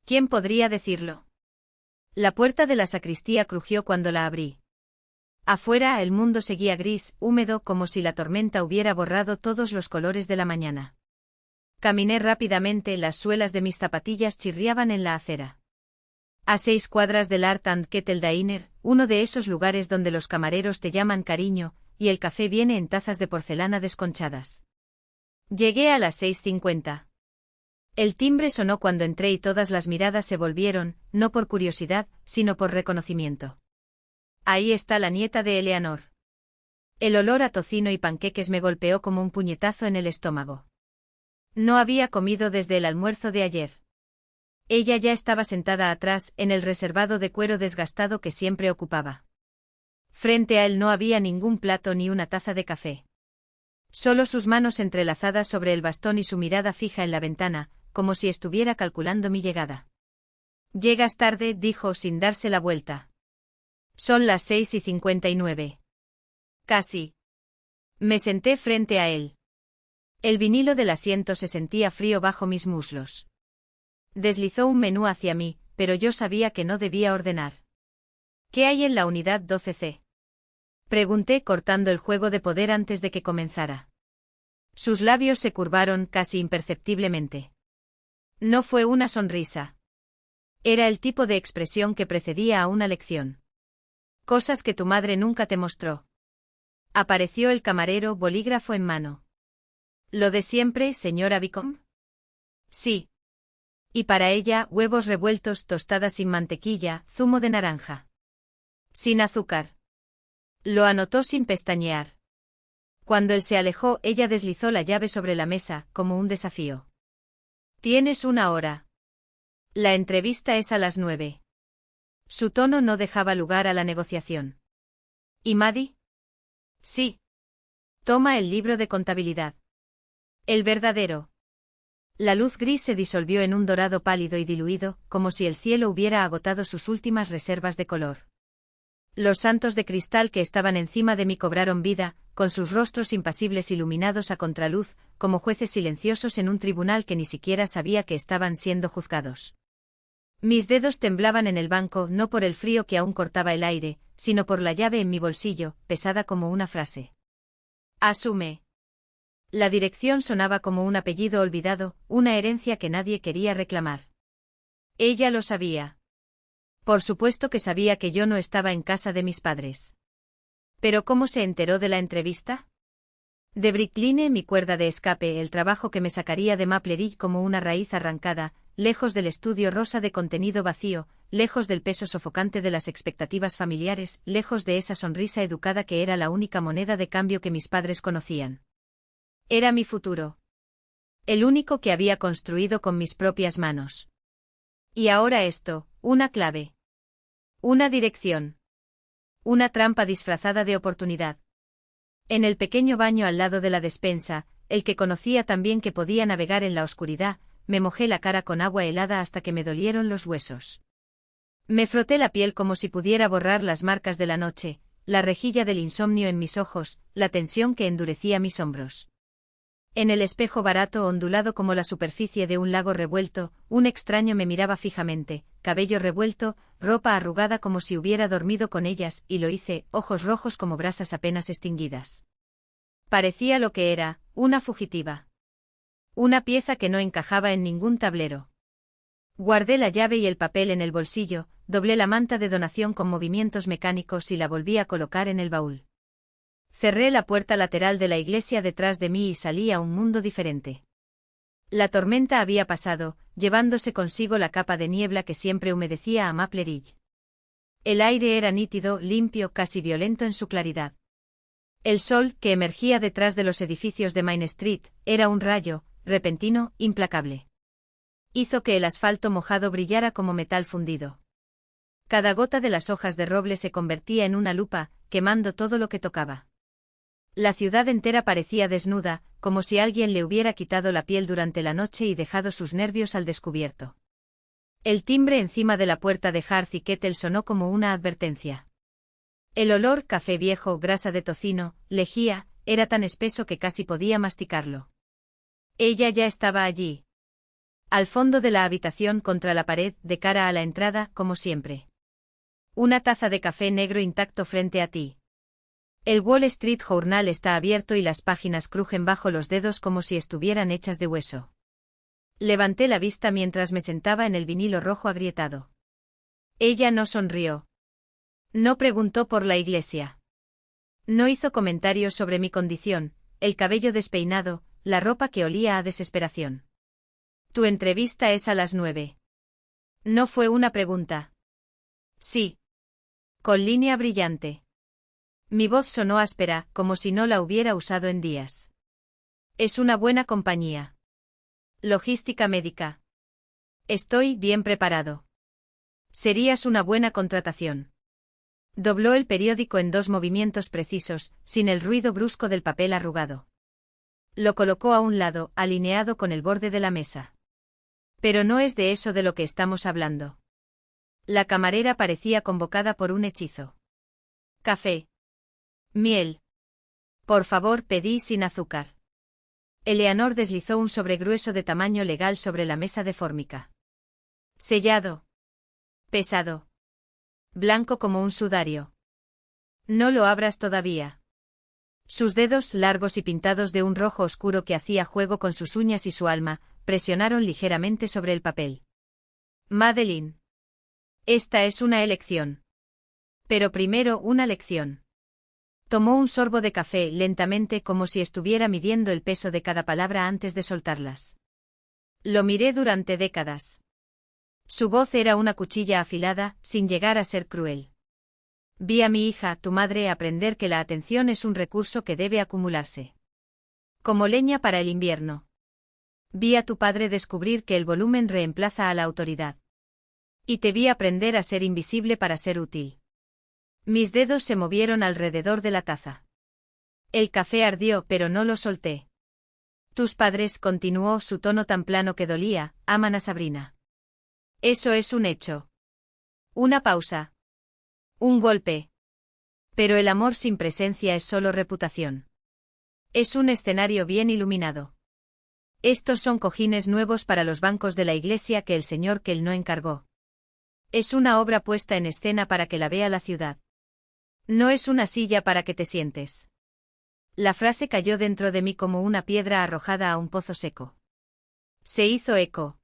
¿Quién podría decirlo? La puerta de la sacristía crujió cuando la abrí. Afuera el mundo seguía gris, húmedo, como si la tormenta hubiera borrado todos los colores de la mañana. Caminé rápidamente, las suelas de mis zapatillas chirriaban en la acera. A 6 cuadras del Art and Kettle Diner, uno de esos lugares donde los camareros te llaman cariño, y el café viene en tazas de porcelana desconchadas. Llegué a las 6:50. El timbre sonó cuando entré y todas las miradas se volvieron, no por curiosidad, sino por reconocimiento. Ahí está la nieta de Eleanor. El olor a tocino y panqueques me golpeó como un puñetazo en el estómago. No había comido desde el almuerzo de ayer. Ella ya estaba sentada atrás, en el reservado de cuero desgastado que siempre ocupaba. Frente a él no había ningún plato ni una taza de café. Solo sus manos entrelazadas sobre el bastón y su mirada fija en la ventana, como si estuviera calculando mi llegada. Llegas tarde, dijo sin darse la vuelta. Son las 6:59. Casi. Me senté frente a él. El vinilo del asiento se sentía frío bajo mis muslos. Deslizó un menú hacia mí, pero yo sabía que no debía ordenar. ¿Qué hay en la unidad 12C? Pregunté cortando el juego de poder antes de que comenzara. Sus labios se curvaron casi imperceptiblemente. No fue una sonrisa. Era el tipo de expresión que precedía a una lección. Cosas que tu madre nunca te mostró. Apareció el camarero, bolígrafo en mano. ¿Lo de siempre, señora Bicom? Sí. Y para ella, huevos revueltos, tostadas sin mantequilla, zumo de naranja. Sin azúcar. Lo anotó sin pestañear. Cuando él se alejó, ella deslizó la llave sobre la mesa, como un desafío. Tienes una hora. La entrevista es a las 9. Su tono no dejaba lugar a la negociación. ¿Y Maddie? Sí. Toma el libro de contabilidad. El verdadero. La luz gris se disolvió en un dorado pálido y diluido, como si el cielo hubiera agotado sus últimas reservas de color. Los santos de cristal que estaban encima de mí cobraron vida, con sus rostros impasibles iluminados a contraluz, como jueces silenciosos en un tribunal que ni siquiera sabía que estaban siendo juzgados. Mis dedos temblaban en el banco no por el frío que aún cortaba el aire, sino por la llave en mi bolsillo, pesada como una frase. Asume. La dirección sonaba como un apellido olvidado, una herencia que nadie quería reclamar. Ella lo sabía. Por supuesto que sabía que yo no estaba en casa de mis padres. ¿Pero cómo se enteró de la entrevista? De Brickline, mi cuerda de escape, el trabajo que me sacaría de Maple Ridge como una raíz arrancada, lejos del estudio rosa de contenido vacío, lejos del peso sofocante de las expectativas familiares, lejos de esa sonrisa educada que era la única moneda de cambio que mis padres conocían. Era mi futuro. El único que había construido con mis propias manos. Y ahora esto, una clave. Una dirección. Una trampa disfrazada de oportunidad. En el pequeño baño al lado de la despensa, el que conocía tan bien que podía navegar en la oscuridad, me mojé la cara con agua helada hasta que me dolieron los huesos. Me froté la piel como si pudiera borrar las marcas de la noche, la rejilla del insomnio en mis ojos, la tensión que endurecía mis hombros. En el espejo barato ondulado como la superficie de un lago revuelto, un extraño me miraba fijamente, cabello revuelto, ropa arrugada como si hubiera dormido con ellas, y lo hice, ojos rojos como brasas apenas extinguidas. Parecía lo que era, una fugitiva. Una pieza que no encajaba en ningún tablero. Guardé la llave y el papel en el bolsillo, doblé la manta de donación con movimientos mecánicos y la volví a colocar en el baúl. Cerré la puerta lateral de la iglesia detrás de mí y salí a un mundo diferente. La tormenta había pasado, llevándose consigo la capa de niebla que siempre humedecía a Maple Ridge. El aire era nítido, limpio, casi violento en su claridad. El sol, que emergía detrás de los edificios de Main Street, era un rayo, repentino, implacable. Hizo que el asfalto mojado brillara como metal fundido. Cada gota de las hojas de roble se convertía en una lupa, quemando todo lo que tocaba. La ciudad entera parecía desnuda, como si alguien le hubiera quitado la piel durante la noche y dejado sus nervios al descubierto. El timbre encima de la puerta de Hearth y Kettle sonó como una advertencia. El olor, café viejo, grasa de tocino, lejía, era tan espeso que casi podía masticarlo. Ella ya estaba allí. Al fondo de la habitación contra la pared, de cara a la entrada, como siempre. Una taza de café negro intacto frente a ti. El Wall Street Journal está abierto y las páginas crujen bajo los dedos como si estuvieran hechas de hueso. Levanté la vista mientras me sentaba en el vinilo rojo agrietado. Ella no sonrió. No preguntó por la iglesia. No hizo comentarios sobre mi condición, el cabello despeinado, la ropa que olía a desesperación. Tu entrevista es a las 9. No fue una pregunta. Sí. Con línea brillante. Mi voz sonó áspera, como si no la hubiera usado en días. Es una buena compañía. Logística médica. Estoy bien preparado. Serías una buena contratación. Dobló el periódico en 2 movimientos precisos, sin el ruido brusco del papel arrugado. Lo colocó a un lado, alineado con el borde de la mesa. Pero no es de eso de lo que estamos hablando. La camarera parecía convocada por un hechizo. Café. Miel. Por favor, pedí sin azúcar. Eleanor deslizó un sobregrueso de tamaño legal sobre la mesa de fórmica. Sellado. Pesado. Blanco como un sudario. No lo abras todavía. Sus dedos, largos y pintados de un rojo oscuro que hacía juego con sus uñas y su alma, presionaron ligeramente sobre el papel. Madeline. Esta es una elección. Pero primero una lección. Tomó un sorbo de café lentamente como si estuviera midiendo el peso de cada palabra antes de soltarlas. Lo miré durante décadas. Su voz era una cuchilla afilada, sin llegar a ser cruel. Vi a mi hija, tu madre, aprender que la atención es un recurso que debe acumularse. Como leña para el invierno. Vi a tu padre descubrir que el volumen reemplaza a la autoridad. Y te vi aprender a ser invisible para ser útil. Mis dedos se movieron alrededor de la taza. El café ardió, pero no lo solté. Tus padres, continuó, su tono tan plano que dolía, aman a Sabrina. Eso es un hecho. Una pausa. Un golpe. Pero el amor sin presencia es solo reputación. Es un escenario bien iluminado. Estos son cojines nuevos para los bancos de la iglesia que el señor Kell no encargó. Es una obra puesta en escena para que la vea la ciudad. No es una silla para que te sientes. La frase cayó dentro de mí como una piedra arrojada a un pozo seco. Se hizo eco.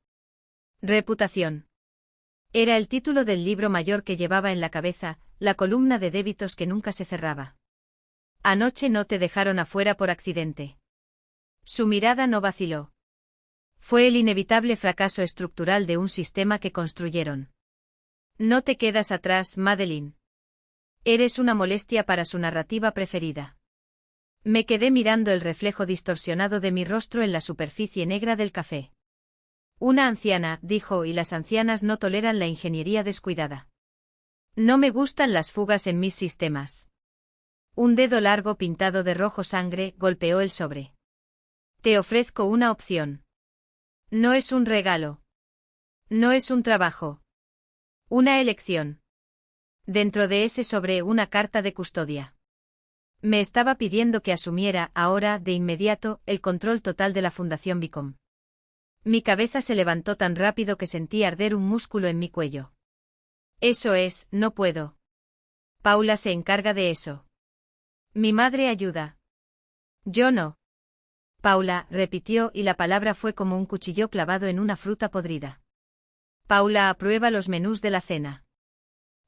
Reputación. Era el título del libro mayor que llevaba en la cabeza, la columna de débitos que nunca se cerraba. Anoche no te dejaron afuera por accidente. Su mirada no vaciló. Fue el inevitable fracaso estructural de un sistema que construyeron. No te quedas atrás, Madeline. Eres una molestia para su narrativa preferida. Me quedé mirando el reflejo distorsionado de mi rostro en la superficie negra del café. Una anciana, dijo, y las ancianas no toleran la ingeniería descuidada. No me gustan las fugas en mis sistemas. Un dedo largo pintado de rojo sangre golpeó el sobre. Te ofrezco una opción. No es un regalo. No es un trabajo. Una elección. Dentro de ese sobre una carta de custodia. Me estaba pidiendo que asumiera, ahora, de inmediato, el control total de la Fundación Bicom. Mi cabeza se levantó tan rápido que sentí arder un músculo en mi cuello. Eso es, no puedo. Paula se encarga de eso. Mi madre ayuda. Yo no. Paula, repitió, y la palabra fue como un cuchillo clavado en una fruta podrida. Paula aprueba los menús de la cena.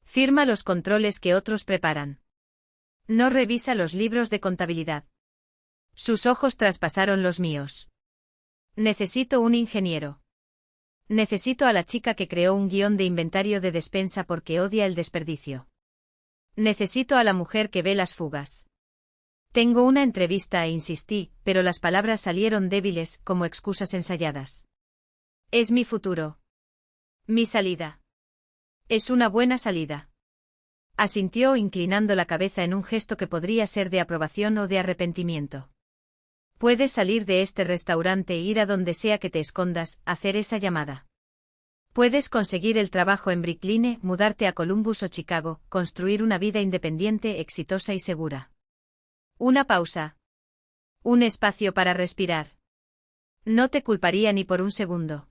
Firma los controles que otros preparan. No revisa los libros de contabilidad. Sus ojos traspasaron los míos. Necesito un ingeniero. Necesito a la chica que creó un guión de inventario de despensa porque odia el desperdicio. Necesito a la mujer que ve las fugas. Tengo una entrevista e insistí, pero las palabras salieron débiles, como excusas ensayadas. Es mi futuro. Mi salida. Es una buena salida. Asintió inclinando la cabeza en un gesto que podría ser de aprobación o de arrepentimiento. Puedes salir de este restaurante e ir a donde sea que te escondas, hacer esa llamada. Puedes conseguir el trabajo en Brickline, mudarte a Columbus o Chicago, construir una vida independiente, exitosa y segura. Una pausa. Un espacio para respirar. No te culparía ni por un segundo.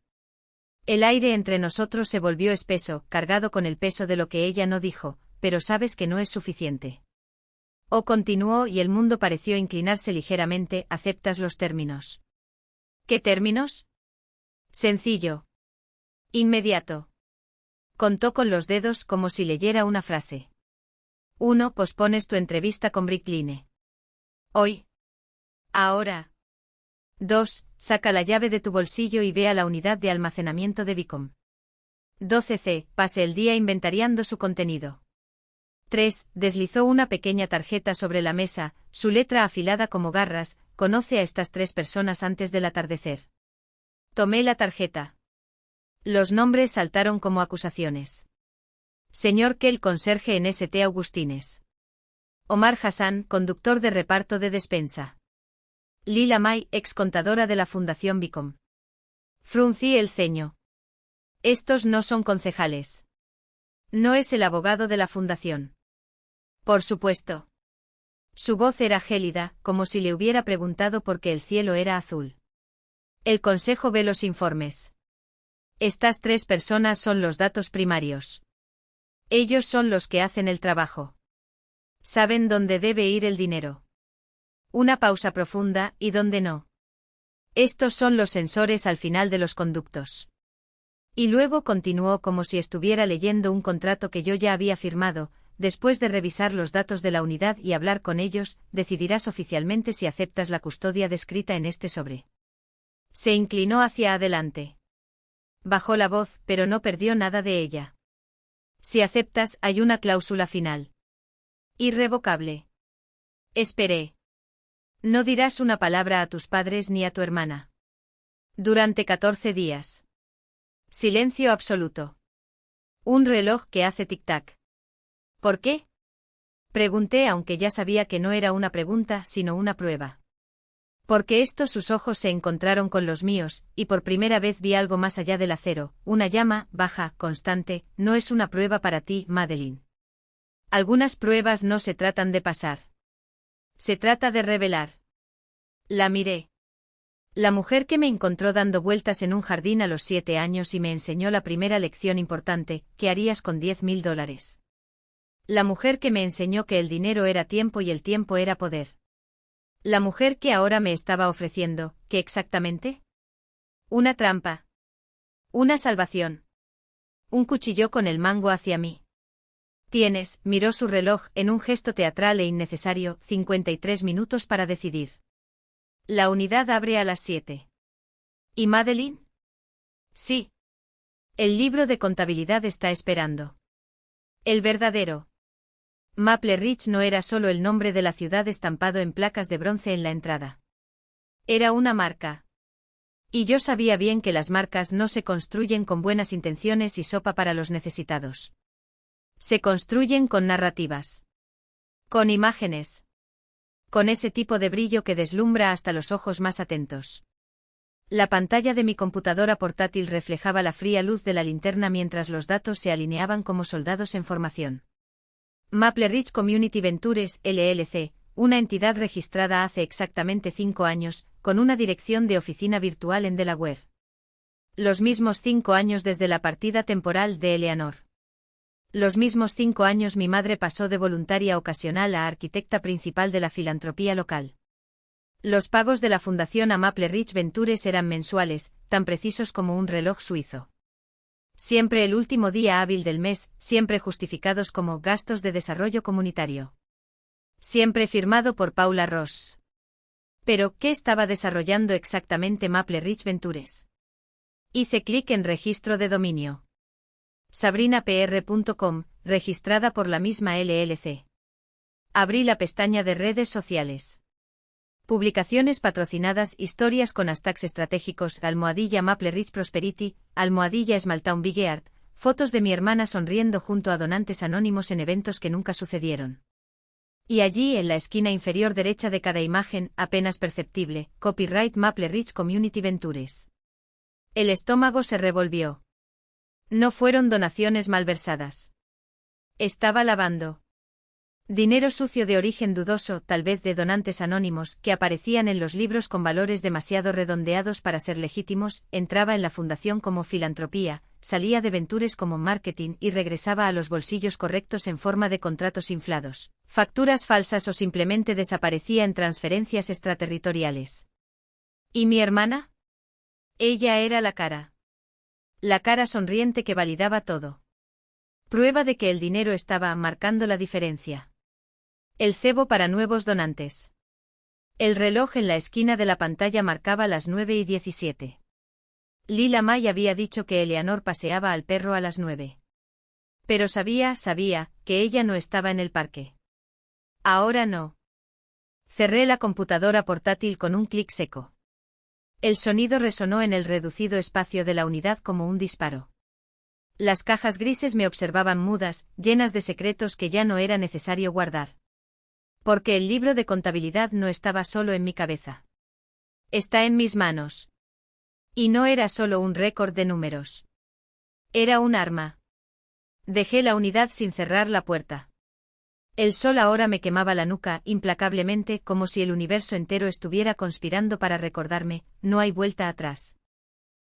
El aire entre nosotros se volvió espeso, cargado con el peso de lo que ella no dijo, pero sabes que no es suficiente. O continuó y el mundo pareció inclinarse ligeramente. ¿Aceptas los términos? ¿Qué términos? Sencillo. Inmediato. Contó con los dedos como si leyera una frase. 1. Pospones tu entrevista con Brickline. Hoy. Ahora. 2. Saca la llave de tu bolsillo y ve a la unidad de almacenamiento de Bicom. 12C. Pase el día inventariando su contenido. 3. Deslizó una pequeña tarjeta sobre la mesa, su letra afilada como garras. Conoce a estas 3 personas antes del atardecer. Tomé la tarjeta. Los nombres saltaron como acusaciones. Señor Kell, conserje en St. Augustines. Omar Hassan, conductor de reparto de despensa. Lila May, ex contadora de la Fundación Bicom. Fruncí el ceño. Estos no son concejales. No es el abogado de la fundación. Por supuesto. Su voz era gélida, como si le hubiera preguntado por qué el cielo era azul. El consejo ve los informes. Estas 3 personas son los datos primarios. Ellos son los que hacen el trabajo. Saben dónde debe ir el dinero. Una pausa profunda, y dónde no. Estos son los sensores al final de los conductos. Y luego continuó como si estuviera leyendo un contrato que yo ya había firmado. Después de revisar los datos de la unidad y hablar con ellos, decidirás oficialmente si aceptas la custodia descrita en este sobre. Se inclinó hacia adelante. Bajó la voz, pero no perdió nada de ella. Si aceptas, hay una cláusula final. Irrevocable. Esperé. No dirás una palabra a tus padres ni a tu hermana. Durante 14 días. Silencio absoluto. Un reloj que hace tic-tac. ¿Por qué? Pregunté, aunque ya sabía que no era una pregunta, sino una prueba. Porque sus ojos se encontraron con los míos, y por primera vez vi algo más allá del acero, una llama, baja, constante. No es una prueba para ti, Madeline. Algunas pruebas no se tratan de pasar. Se trata de revelar. La miré. La mujer que me encontró dando vueltas en un jardín a los 7 años y me enseñó la primera lección importante: ¿qué harías con $10,000? La mujer que me enseñó que el dinero era tiempo y el tiempo era poder. La mujer que ahora me estaba ofreciendo, ¿qué exactamente? Una trampa. Una salvación. Un cuchillo con el mango hacia mí. Miró su reloj en un gesto teatral e innecesario, 53 minutos para decidir. La unidad abre a las 7. ¿Y Madeline? Sí. El libro de contabilidad está esperando. El verdadero. Maple Ridge no era solo el nombre de la ciudad estampado en placas de bronce en la entrada. Era una marca. Y yo sabía bien que las marcas no se construyen con buenas intenciones y sopa para los necesitados. Se construyen con narrativas. Con imágenes. Con ese tipo de brillo que deslumbra hasta los ojos más atentos. La pantalla de mi computadora portátil reflejaba la fría luz de la linterna mientras los datos se alineaban como soldados en formación. Maple Ridge Community Ventures, LLC, una entidad registrada hace exactamente 5 años, con una dirección de oficina virtual en Delaware. Los mismos 5 años desde la partida temporal de Eleanor. Los mismos 5 años mi madre pasó de voluntaria ocasional a arquitecta principal de la filantropía local. Los pagos de la fundación a Maple Ridge Ventures eran mensuales, tan precisos como un reloj suizo. Siempre el último día hábil del mes, siempre justificados como gastos de desarrollo comunitario. Siempre firmado por Paula Ross. Pero, ¿qué estaba desarrollando exactamente Maple Ridge Ventures? Hice clic en registro de dominio. sabrinapr.com, registrada por la misma LLC. Abrí la pestaña de redes sociales. Publicaciones patrocinadas, historias con hashtags estratégicos, @ Maple Ridge Prosperity, _ Smalltown Big Earth, fotos de mi hermana sonriendo junto a donantes anónimos en eventos que nunca sucedieron. Y allí, en la esquina inferior derecha de cada imagen, apenas perceptible, copyright Maple Ridge Community Ventures. El estómago se revolvió. No fueron donaciones malversadas. Estaba lavando. Dinero sucio de origen dudoso, tal vez de donantes anónimos, que aparecían en los libros con valores demasiado redondeados para ser legítimos, entraba en la fundación como filantropía, salía de Ventures como marketing y regresaba a los bolsillos correctos en forma de contratos inflados, facturas falsas o simplemente desaparecía en transferencias extraterritoriales. ¿Y mi hermana? Ella era la cara. La cara sonriente que validaba todo. Prueba de que el dinero estaba marcando la diferencia. El cebo para nuevos donantes. El reloj en la esquina de la pantalla marcaba las 9:17. Lila May había dicho que Eleanor paseaba al perro a las 9. Pero sabía que ella no estaba en el parque. Ahora no. Cerré la computadora portátil con un clic seco. El sonido resonó en el reducido espacio de la unidad como un disparo. Las cajas grises me observaban mudas, llenas de secretos que ya no era necesario guardar. Porque el libro de contabilidad no estaba solo en mi cabeza. Está en mis manos. Y no era solo un récord de números. Era un arma. Dejé la unidad sin cerrar la puerta. El sol ahora me quemaba la nuca implacablemente, como si el universo entero estuviera conspirando para recordarme, no hay vuelta atrás.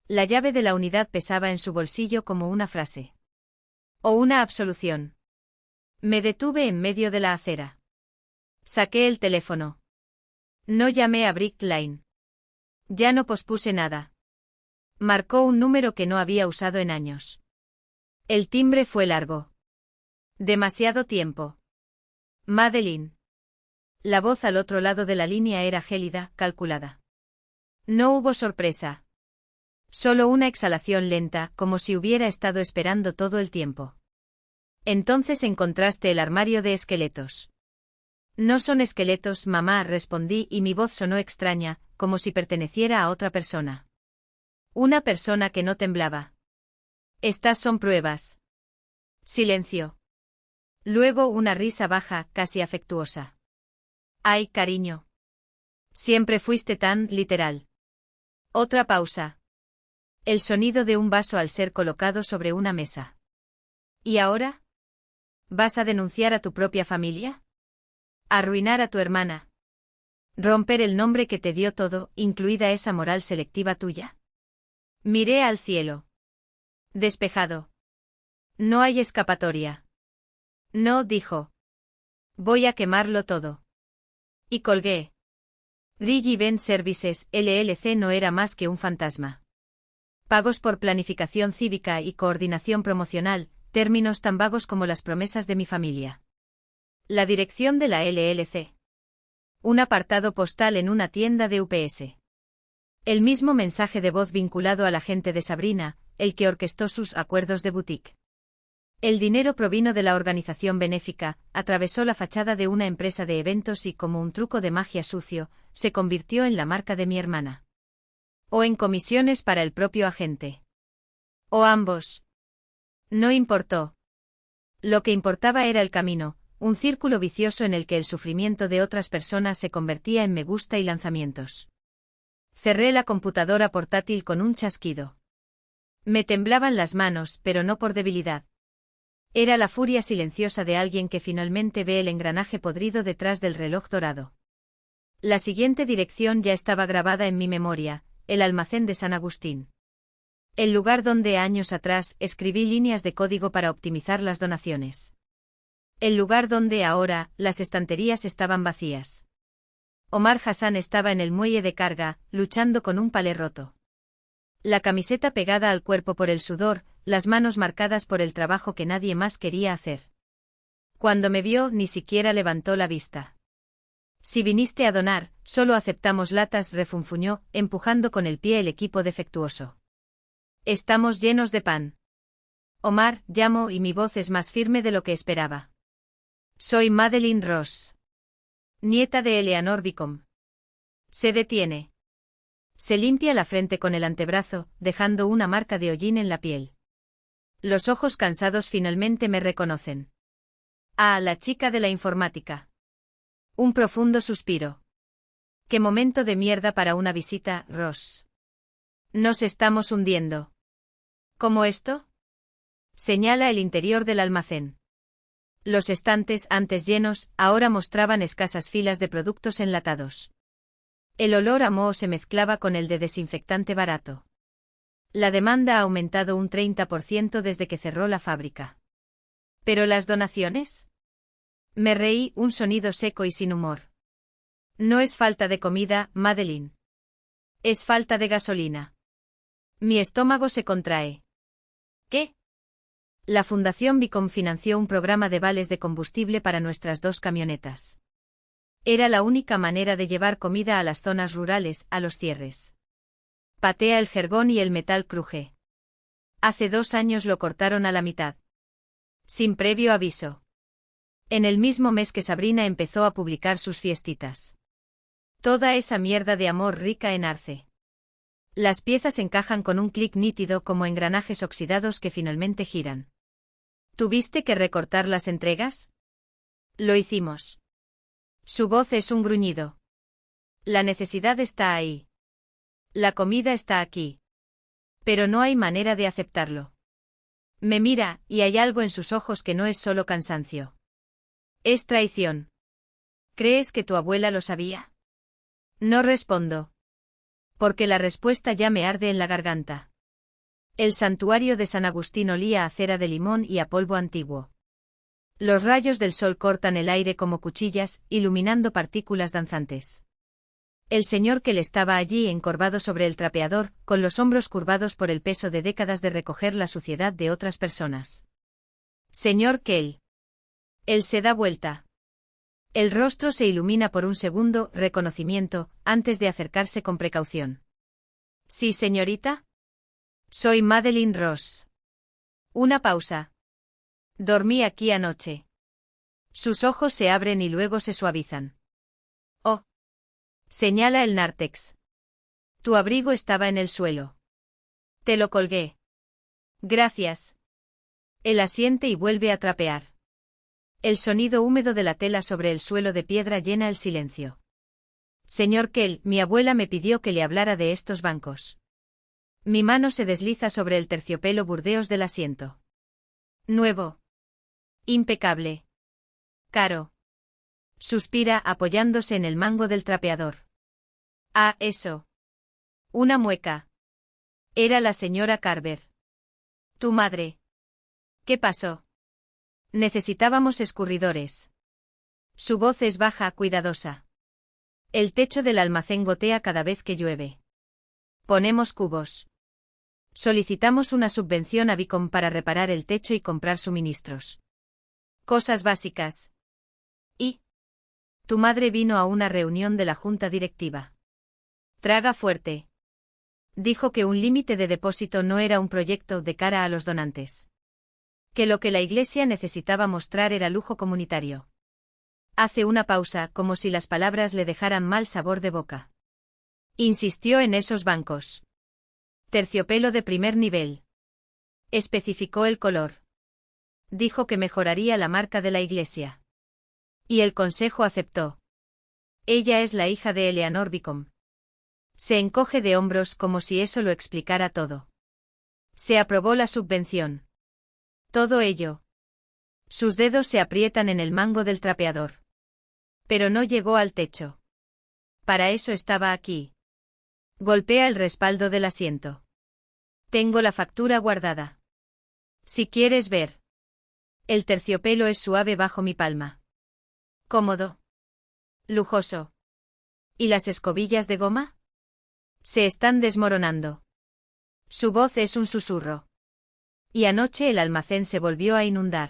La llave de la unidad pesaba en su bolsillo como una frase. O una absolución. Me detuve en medio de la acera. Saqué el teléfono. No llamé a Brick Lane. Ya no pospuse nada. Marcó un número que no había usado en años. El timbre fue largo. Demasiado tiempo. Madeline. La voz al otro lado de la línea era gélida, calculada. No hubo sorpresa. Solo una exhalación lenta, como si hubiera estado esperando todo el tiempo. Entonces encontraste el armario de esqueletos. No son esqueletos, mamá, respondí y mi voz sonó extraña, como si perteneciera a otra persona. Una persona que no temblaba. Estas son pruebas. Silencio. Luego una risa baja, casi afectuosa. Ay, cariño. Siempre fuiste tan literal. Otra pausa. El sonido de un vaso al ser colocado sobre una mesa. ¿Y ahora? ¿Vas a denunciar a tu propia familia? ¿Arruinar a tu hermana? ¿Romper el nombre que te dio todo, incluida esa moral selectiva tuya? Miré al cielo. Despejado. No hay escapatoria. No, dijo. Voy a quemarlo todo. Y colgué. Rig Event Services, LLC no era más que un fantasma. Pagos por planificación cívica y coordinación promocional, términos tan vagos como las promesas de mi familia. La dirección de la LLC. Un apartado postal en una tienda de UPS. El mismo mensaje de voz vinculado al agente de Sabrina, el que orquestó sus acuerdos de boutique. El dinero provino de la organización benéfica, atravesó la fachada de una empresa de eventos y, como un truco de magia sucio, se convirtió en la marca de mi hermana. O en comisiones para el propio agente. O ambos. No importó. Lo que importaba era el camino, un círculo vicioso en el que el sufrimiento de otras personas se convertía en me gusta y lanzamientos. Cerré la computadora portátil con un chasquido. Me temblaban las manos, pero no por debilidad. Era la furia silenciosa de alguien que finalmente ve el engranaje podrido detrás del reloj dorado. La siguiente dirección ya estaba grabada en mi memoria, el almacén de San Agustín. El lugar donde años atrás escribí líneas de código para optimizar las donaciones. El lugar donde ahora las estanterías estaban vacías. Omar Hassan estaba en el muelle de carga, luchando con un palé roto. La camiseta pegada al cuerpo por el sudor, las manos marcadas por el trabajo que nadie más quería hacer. Cuando me vio, ni siquiera levantó la vista. Si viniste a donar, solo aceptamos latas, refunfuñó, empujando con el pie el equipo defectuoso. Estamos llenos de pan. Omar, llamo y mi voz es más firme de lo que esperaba. Soy Madeline Ross. Nieta de Eleanor Beacom. Se detiene. Se limpia la frente con el antebrazo, dejando una marca de hollín en la piel. Los ojos cansados finalmente me reconocen. Ah, la chica de la informática. Un profundo suspiro. Qué momento de mierda para una visita, Ross. Nos estamos hundiendo. ¿Cómo esto? Señala el interior del almacén. Los estantes, antes llenos, ahora mostraban escasas filas de productos enlatados. El olor a moho se mezclaba con el de desinfectante barato. La demanda ha aumentado un 30% desde que cerró la fábrica. ¿Pero las donaciones? Me reí, un sonido seco y sin humor. No es falta de comida, Madeline. Es falta de gasolina. Mi estómago se contrae. ¿Qué? La Fundación Beacom financió un programa de vales de combustible para nuestras 2 camionetas. Era la única manera de llevar comida a las zonas rurales, a los cierres. Patea el jergón y el metal cruje. Hace 2 años lo cortaron a la mitad. Sin previo aviso. En el mismo mes que Sabrina empezó a publicar sus fiestitas. Toda esa mierda de amor rica en arce. Las piezas encajan con un clic nítido como engranajes oxidados que finalmente giran. ¿Tuviste que recortar las entregas? Lo hicimos. Su voz es un gruñido. La necesidad está ahí. La comida está aquí. Pero no hay manera de aceptarlo. Me mira, y hay algo en sus ojos que no es solo cansancio. Es traición. ¿Crees que tu abuela lo sabía? No respondo. Porque la respuesta ya me arde en la garganta. El santuario de San Agustín olía a cera de limón y a polvo antiguo. Los rayos del sol cortan el aire como cuchillas, iluminando partículas danzantes. El señor Kell estaba allí encorvado sobre el trapeador, con los hombros curvados por el peso de décadas de recoger la suciedad de otras personas. Señor Kell. Él se da vuelta. El rostro se ilumina por un segundo, reconocimiento, antes de acercarse con precaución. ¿Sí, señorita? Soy Madeline Ross. Una pausa. Dormí aquí anoche. Sus ojos se abren y luego se suavizan. Oh. Señala el nártex. Tu abrigo estaba en el suelo. Te lo colgué. Gracias. Él asiente y vuelve a trapear. El sonido húmedo de la tela sobre el suelo de piedra llena el silencio. Señor Kell, mi abuela me pidió que le hablara de estos bancos. Mi mano se desliza sobre el terciopelo burdeos del asiento. Nuevo. Impecable. Caro. Suspira apoyándose en el mango del trapeador. Ah, eso. Una mueca. Era la señora Carver. Tu madre. ¿Qué pasó? Necesitábamos escurridores. Su voz es baja, cuidadosa. El techo del almacén gotea cada vez que llueve. Ponemos cubos. Solicitamos una subvención a Vicom para reparar el techo y comprar suministros. Cosas básicas. ¿Y? Tu madre vino a una reunión de la junta directiva. Traga fuerte. Dijo que un límite de depósito no era un proyecto de cara a los donantes. Que lo que la iglesia necesitaba mostrar era lujo comunitario. Hace una pausa, como si las palabras le dejaran mal sabor de boca. Insistió en esos bancos. Terciopelo de primer nivel. Especificó el color. Dijo que mejoraría la marca de la iglesia. Y el consejo aceptó. Ella es la hija de Eleanor Vicom. Se encoge de hombros como si eso lo explicara todo. Se aprobó la subvención. Todo ello. Sus dedos se aprietan en el mango del trapeador. Pero no llegó al techo. Para eso estaba aquí. Golpea el respaldo del asiento. Tengo la factura guardada. Si quieres ver. El terciopelo es suave bajo mi palma. Cómodo. Lujoso. ¿Y las escobillas de goma? Se están desmoronando. Su voz es un susurro. Y anoche el almacén se volvió a inundar.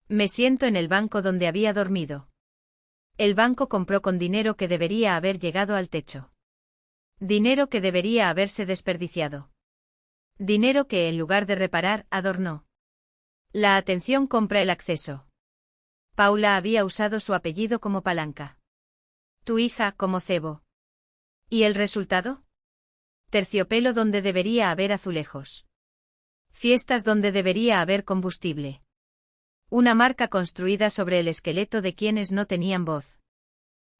Me siento en el banco donde había dormido. El banco compró con dinero que debería haber llegado al techo. Dinero que debería haberse desperdiciado. Dinero que, en lugar de reparar, adornó. La atención compra el acceso. Paula había usado su apellido como palanca. Tu hija como cebo. ¿Y el resultado? Terciopelo donde debería haber azulejos. Fiestas donde debería haber combustible. Una marca construida sobre el esqueleto de quienes no tenían voz.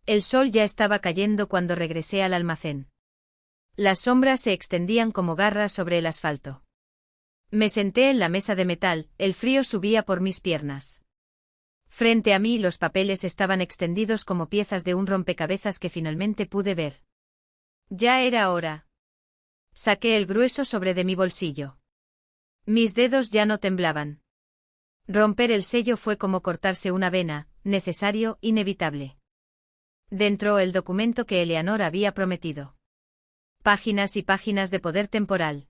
El sol ya estaba cayendo cuando regresé al almacén. Las sombras se extendían como garras sobre el asfalto. Me senté en la mesa de metal, el frío subía por mis piernas. Frente a mí los papeles estaban extendidos como piezas de un rompecabezas que finalmente pude ver. Ya era hora. Saqué el grueso sobre de mi bolsillo. Mis dedos ya no temblaban. Romper el sello fue como cortarse una vena, necesario, inevitable. Dentro el documento que Eleanor había prometido. Páginas y páginas de poder temporal.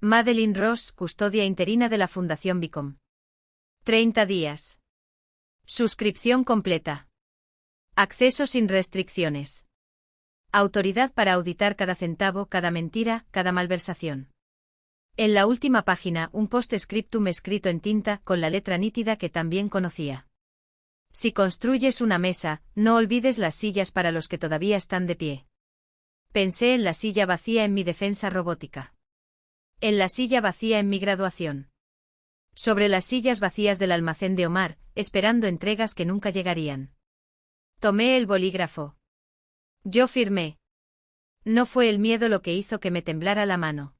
Madeline Ross, custodia interina de la Fundación Vicom. 30 días. Suscripción completa. Acceso sin restricciones. Autoridad para auditar cada centavo, cada mentira, cada malversación. En la última página, un post-scriptum escrito en tinta, con la letra nítida que también conocía. Si construyes una mesa, no olvides las sillas para los que todavía están de pie. Pensé en la silla vacía en mi defensa robótica. En la silla vacía en mi graduación. Sobre las sillas vacías del almacén de Omar, esperando entregas que nunca llegarían. Tomé el bolígrafo. Yo firmé. No fue el miedo lo que hizo que me temblara la mano.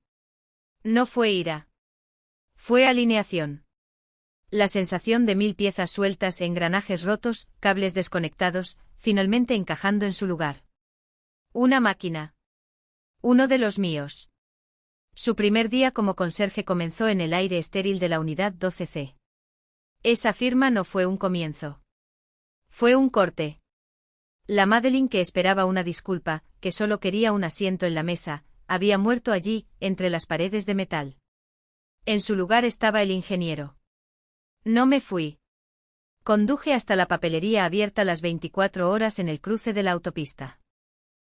No fue ira. Fue alineación. La sensación de 1000 piezas sueltas, engranajes rotos, cables desconectados, finalmente encajando en su lugar. Una máquina. Uno de los míos. Su primer día como conserje comenzó en el aire estéril de la unidad 12C. Esa firma no fue un comienzo. Fue un corte. La Madeline que esperaba una disculpa, que solo quería un asiento en la mesa, había muerto allí, entre las paredes de metal. En su lugar estaba el ingeniero. No me fui. Conduje hasta la papelería abierta las 24 horas en el cruce de la autopista.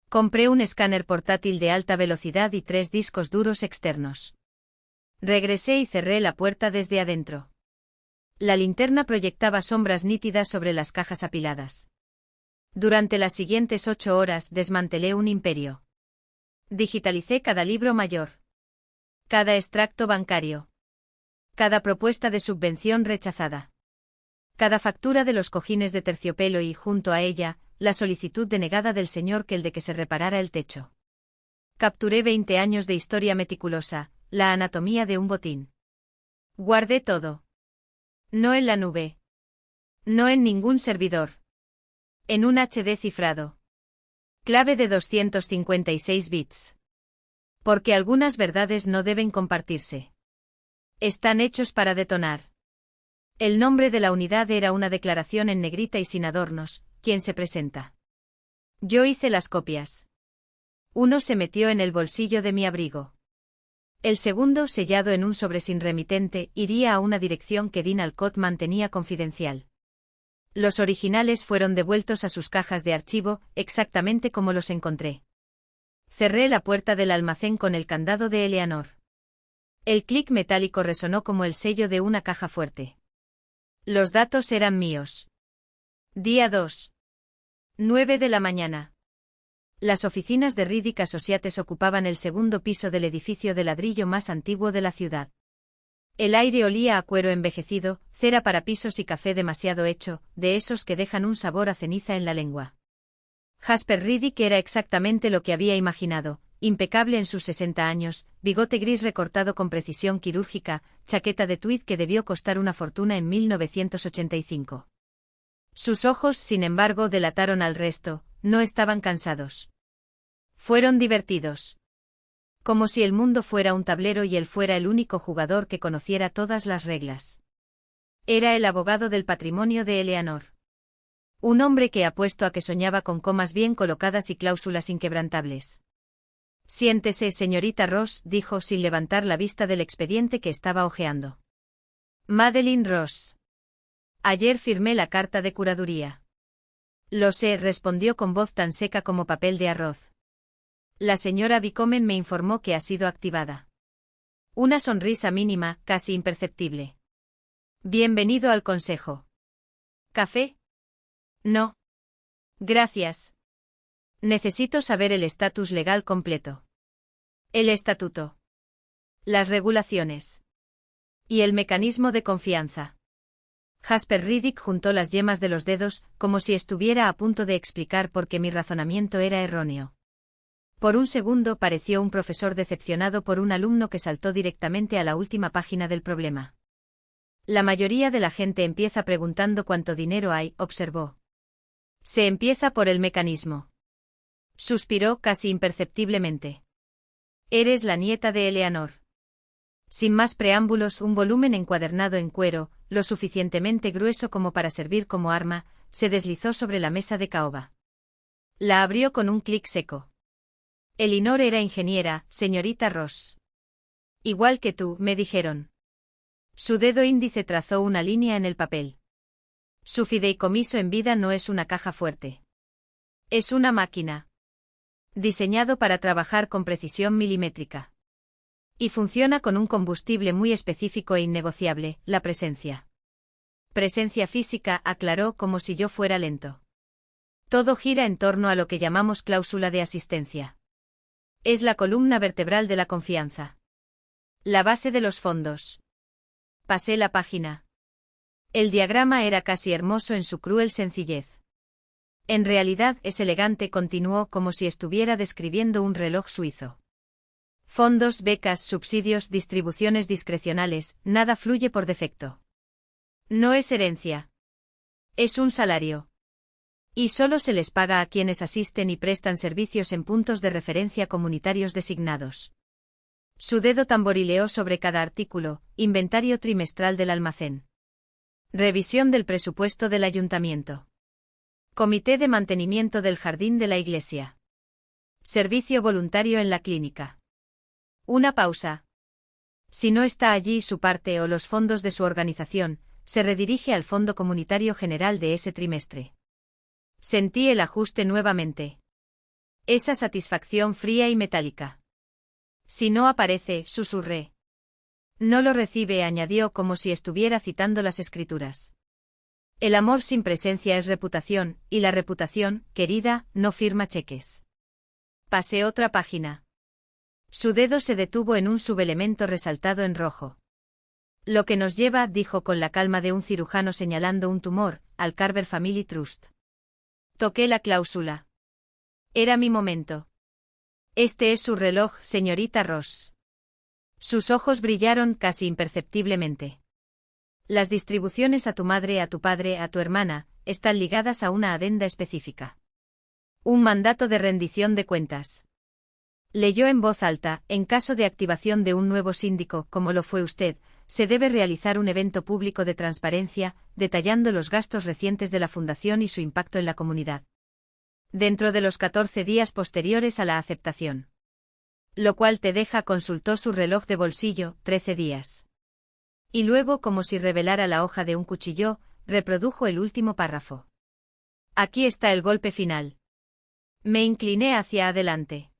Compré un escáner portátil de alta velocidad y 3 discos duros externos. Regresé y cerré la puerta desde adentro. La linterna proyectaba sombras nítidas sobre las cajas apiladas. Durante las siguientes 8 horas desmantelé un imperio. Digitalicé cada libro mayor. Cada extracto bancario. Cada propuesta de subvención rechazada. Cada factura de los cojines de terciopelo y, junto a ella, la solicitud denegada del señor Kell de que se reparara el techo. Capturé 20 años de historia meticulosa, la anatomía de un botín. Guardé todo. No en la nube. No en ningún servidor. En un HD cifrado. Clave de 256 bits. Porque algunas verdades no deben compartirse. Están hechos para detonar. El nombre de la unidad era una declaración en negrita y sin adornos. ¿Quién se presenta? Yo hice las copias. Uno se metió en el bolsillo de mi abrigo. El segundo, sellado en un sobre sin remitente, iría a una dirección que Dean Alcott mantenía confidencial. Los originales fueron devueltos a sus cajas de archivo, exactamente como los encontré. Cerré la puerta del almacén con el candado de Eleanor. El clic metálico resonó como el sello de una caja fuerte. Los datos eran míos. Día 2. 9 de la mañana. Las oficinas de Riddick Associates ocupaban el segundo piso del edificio de ladrillo más antiguo de la ciudad. El aire olía a cuero envejecido, cera para pisos y café demasiado hecho, de esos que dejan un sabor a ceniza en la lengua. Jasper Riddick era exactamente lo que había imaginado, impecable en sus 60 años, bigote gris recortado con precisión quirúrgica, chaqueta de tweed que debió costar una fortuna en 1985. Sus ojos, sin embargo, delataron al resto, no estaban cansados. Fueron divertidos. Como si el mundo fuera un tablero y él fuera el único jugador que conociera todas las reglas. Era el abogado del patrimonio de Eleanor. Un hombre que apuesto a que soñaba con comas bien colocadas y cláusulas inquebrantables. Siéntese, señorita Ross, dijo sin levantar la vista del expediente que estaba hojeando. Madeline Ross. Ayer firmé la carta de curaduría. Lo sé, respondió con voz tan seca como papel de arroz. La señora Bicomen me informó que ha sido activada. Una sonrisa mínima, casi imperceptible. Bienvenido al consejo. ¿Café? No. Gracias. Necesito saber el estatus legal completo. El estatuto. Las regulaciones. Y el mecanismo de confianza. Jasper Riddick juntó las yemas de los dedos, como si estuviera a punto de explicar por qué mi razonamiento era erróneo. Por un segundo pareció un profesor decepcionado por un alumno que saltó directamente a la última página del problema. La mayoría de la gente empieza preguntando cuánto dinero hay, observó. Se empieza por el mecanismo. Suspiró casi imperceptiblemente. Eres la nieta de Eleanor. Sin más preámbulos, un volumen encuadernado en cuero, lo suficientemente grueso como para servir como arma, se deslizó sobre la mesa de caoba. La abrió con un clic seco. Elinor era ingeniera, señorita Ross. Igual que tú, me dijeron. Su dedo índice trazó una línea en el papel. Su fideicomiso en vida no es una caja fuerte. Es una máquina. Diseñado para trabajar con precisión milimétrica. Y funciona con un combustible muy específico e innegociable, la presencia. Presencia física, aclaró como si yo fuera lento. Todo gira en torno a lo que llamamos cláusula de asistencia. Es la columna vertebral de la confianza. La base de los fondos. Pasé la página. El diagrama era casi hermoso en su cruel sencillez. En realidad es elegante, continuó como si estuviera describiendo un reloj suizo. Fondos, becas, subsidios, distribuciones discrecionales, nada fluye por defecto. No es herencia. Es un salario. Y solo se les paga a quienes asisten y prestan servicios en puntos de referencia comunitarios designados. Su dedo tamborileó sobre cada artículo, inventario trimestral del almacén. Revisión del presupuesto del ayuntamiento. Comité de mantenimiento del jardín de la iglesia. Servicio voluntario en la clínica. Una pausa. Si no está allí su parte o los fondos de su organización, se redirige al Fondo Comunitario General de ese trimestre. Sentí el ajuste nuevamente. Esa satisfacción fría y metálica. Si no aparece, susurré. No lo recibe, añadió como si estuviera citando las escrituras. El amor sin presencia es reputación, y la reputación, querida, no firma cheques. Pasé otra página. Su dedo se detuvo en un subelemento resaltado en rojo. Lo que nos lleva, dijo con la calma de un cirujano señalando un tumor, al Carver Family Trust. Toqué la cláusula. Era mi momento. Este es su reloj, señorita Ross. Sus ojos brillaron casi imperceptiblemente. Las distribuciones a tu madre, a tu padre, a tu hermana, están ligadas a una adenda específica. Un mandato de rendición de cuentas. Leyó en voz alta, en caso de activación de un nuevo síndico, como lo fue usted, se debe realizar un evento público de transparencia, detallando los gastos recientes de la fundación y su impacto en la comunidad. Dentro de los 14 días posteriores a la aceptación. Lo cual te deja, consultó su reloj de bolsillo, 13 días. Y luego, como si revelara la hoja de un cuchillo, reprodujo el último párrafo. Aquí está el golpe final. Me incliné hacia adelante.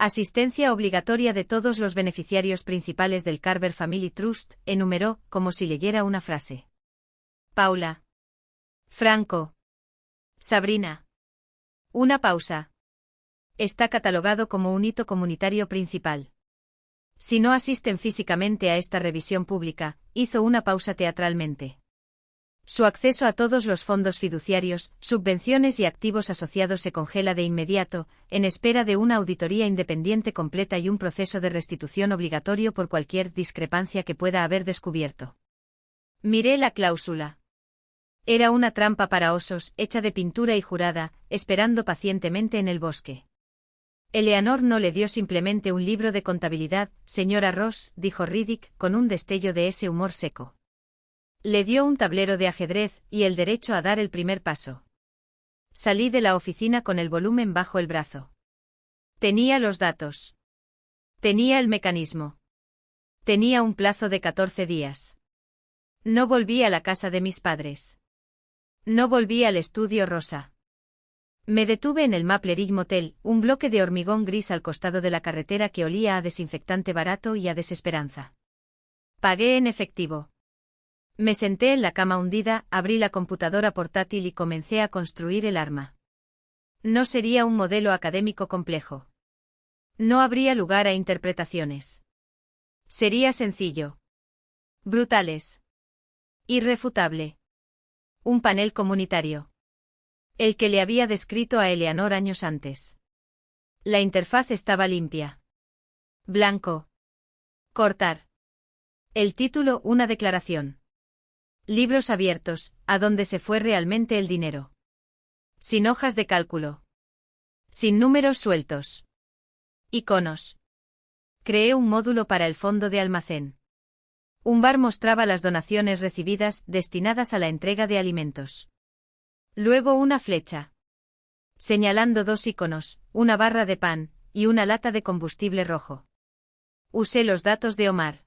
Asistencia obligatoria de todos los beneficiarios principales del Carver Family Trust, enumeró, como si leyera una frase. Paula. Franco. Sabrina. Una pausa. Está catalogado como un hito comunitario principal. Si no asisten físicamente a esta revisión pública, hizo una pausa teatralmente. Su acceso a todos los fondos fiduciarios, subvenciones y activos asociados se congela de inmediato, en espera de una auditoría independiente completa y un proceso de restitución obligatorio por cualquier discrepancia que pueda haber descubierto. Miré la cláusula. Era una trampa para osos, hecha de pintura y jurada, esperando pacientemente en el bosque. Eleanor no le dio simplemente un libro de contabilidad, señora Ross, dijo Riddick, con un destello de ese humor seco. Le dio un tablero de ajedrez, y el derecho a dar el primer paso. Salí de la oficina con el volumen bajo el brazo. Tenía los datos. Tenía el mecanismo. Tenía un plazo de 14 días. No volví a la casa de mis padres. No volví al estudio rosa. Me detuve en el Maple Ridge Motel, un bloque de hormigón gris al costado de la carretera que olía a desinfectante barato y a desesperanza. Pagué en efectivo. Me senté en la cama hundida, abrí la computadora portátil y comencé a construir el arma. No sería un modelo académico complejo. No habría lugar a interpretaciones. Sería sencillo. Brutales. Irrefutable. Un panel comunitario. El que le había descrito a Eleanor años antes. La interfaz estaba limpia. Blanco. Cortar. El título, una declaración. Libros abiertos, a donde se fue realmente el dinero. Sin hojas de cálculo. Sin números sueltos. Iconos. Creé un módulo para el fondo de almacén. Un bar mostraba las donaciones recibidas, destinadas a la entrega de alimentos. Luego una flecha. Señalando dos iconos, una barra de pan, y una lata de combustible rojo. Usé los datos de Omar.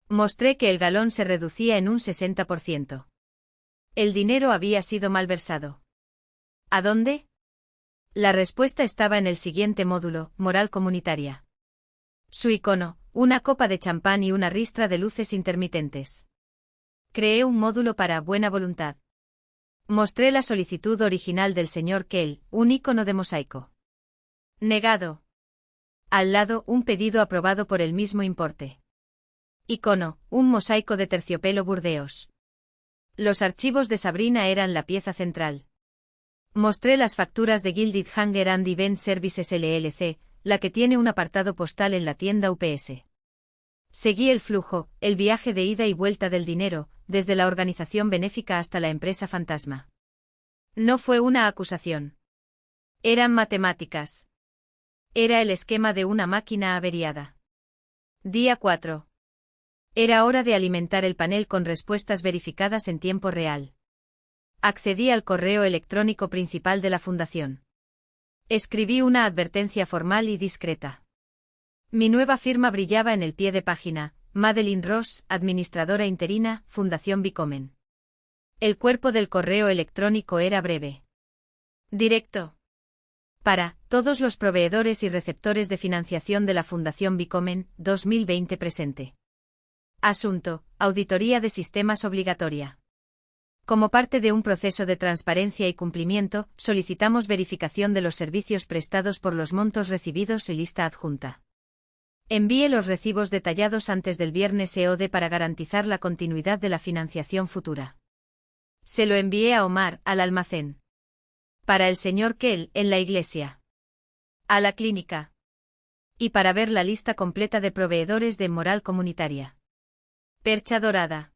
Mostré que el galón se reducía en un 60%. El dinero había sido malversado. ¿A dónde? La respuesta estaba en el siguiente módulo, moral comunitaria. Su icono, una copa de champán y una ristra de luces intermitentes. Creé un módulo para buena voluntad. Mostré la solicitud original del señor Kell, un icono de mosaico. Negado. Al lado, un pedido aprobado por el mismo importe. Icono, un mosaico de terciopelo burdeos. Los archivos de Sabrina eran la pieza central. Mostré las facturas de Gilded Hanger and Event Services LLC, la que tiene un apartado postal en la tienda UPS. Seguí el flujo, el viaje de ida y vuelta del dinero, desde la organización benéfica hasta la empresa fantasma. No fue una acusación. Eran matemáticas. Era el esquema de una máquina averiada. Día 4. Era hora de alimentar el panel con respuestas verificadas en tiempo real. Accedí al correo electrónico principal de la fundación. Escribí una advertencia formal y discreta. Mi nueva firma brillaba en el pie de página: Madeline Ross, administradora interina, Fundación Bicomen. El cuerpo del correo electrónico era breve. Directo. Para todos los proveedores y receptores de financiación de la Fundación Bicomen, 2020 presente. Asunto: auditoría de sistemas obligatoria. Como parte de un proceso de transparencia y cumplimiento, solicitamos verificación de los servicios prestados por los montos recibidos y lista adjunta. Envíe los recibos detallados antes del viernes EOD para garantizar la continuidad de la financiación futura. Se lo envié a Omar, al almacén. Para el señor Kell, en la iglesia. A la clínica. Y para ver la lista completa de proveedores de moral comunitaria. Percha dorada.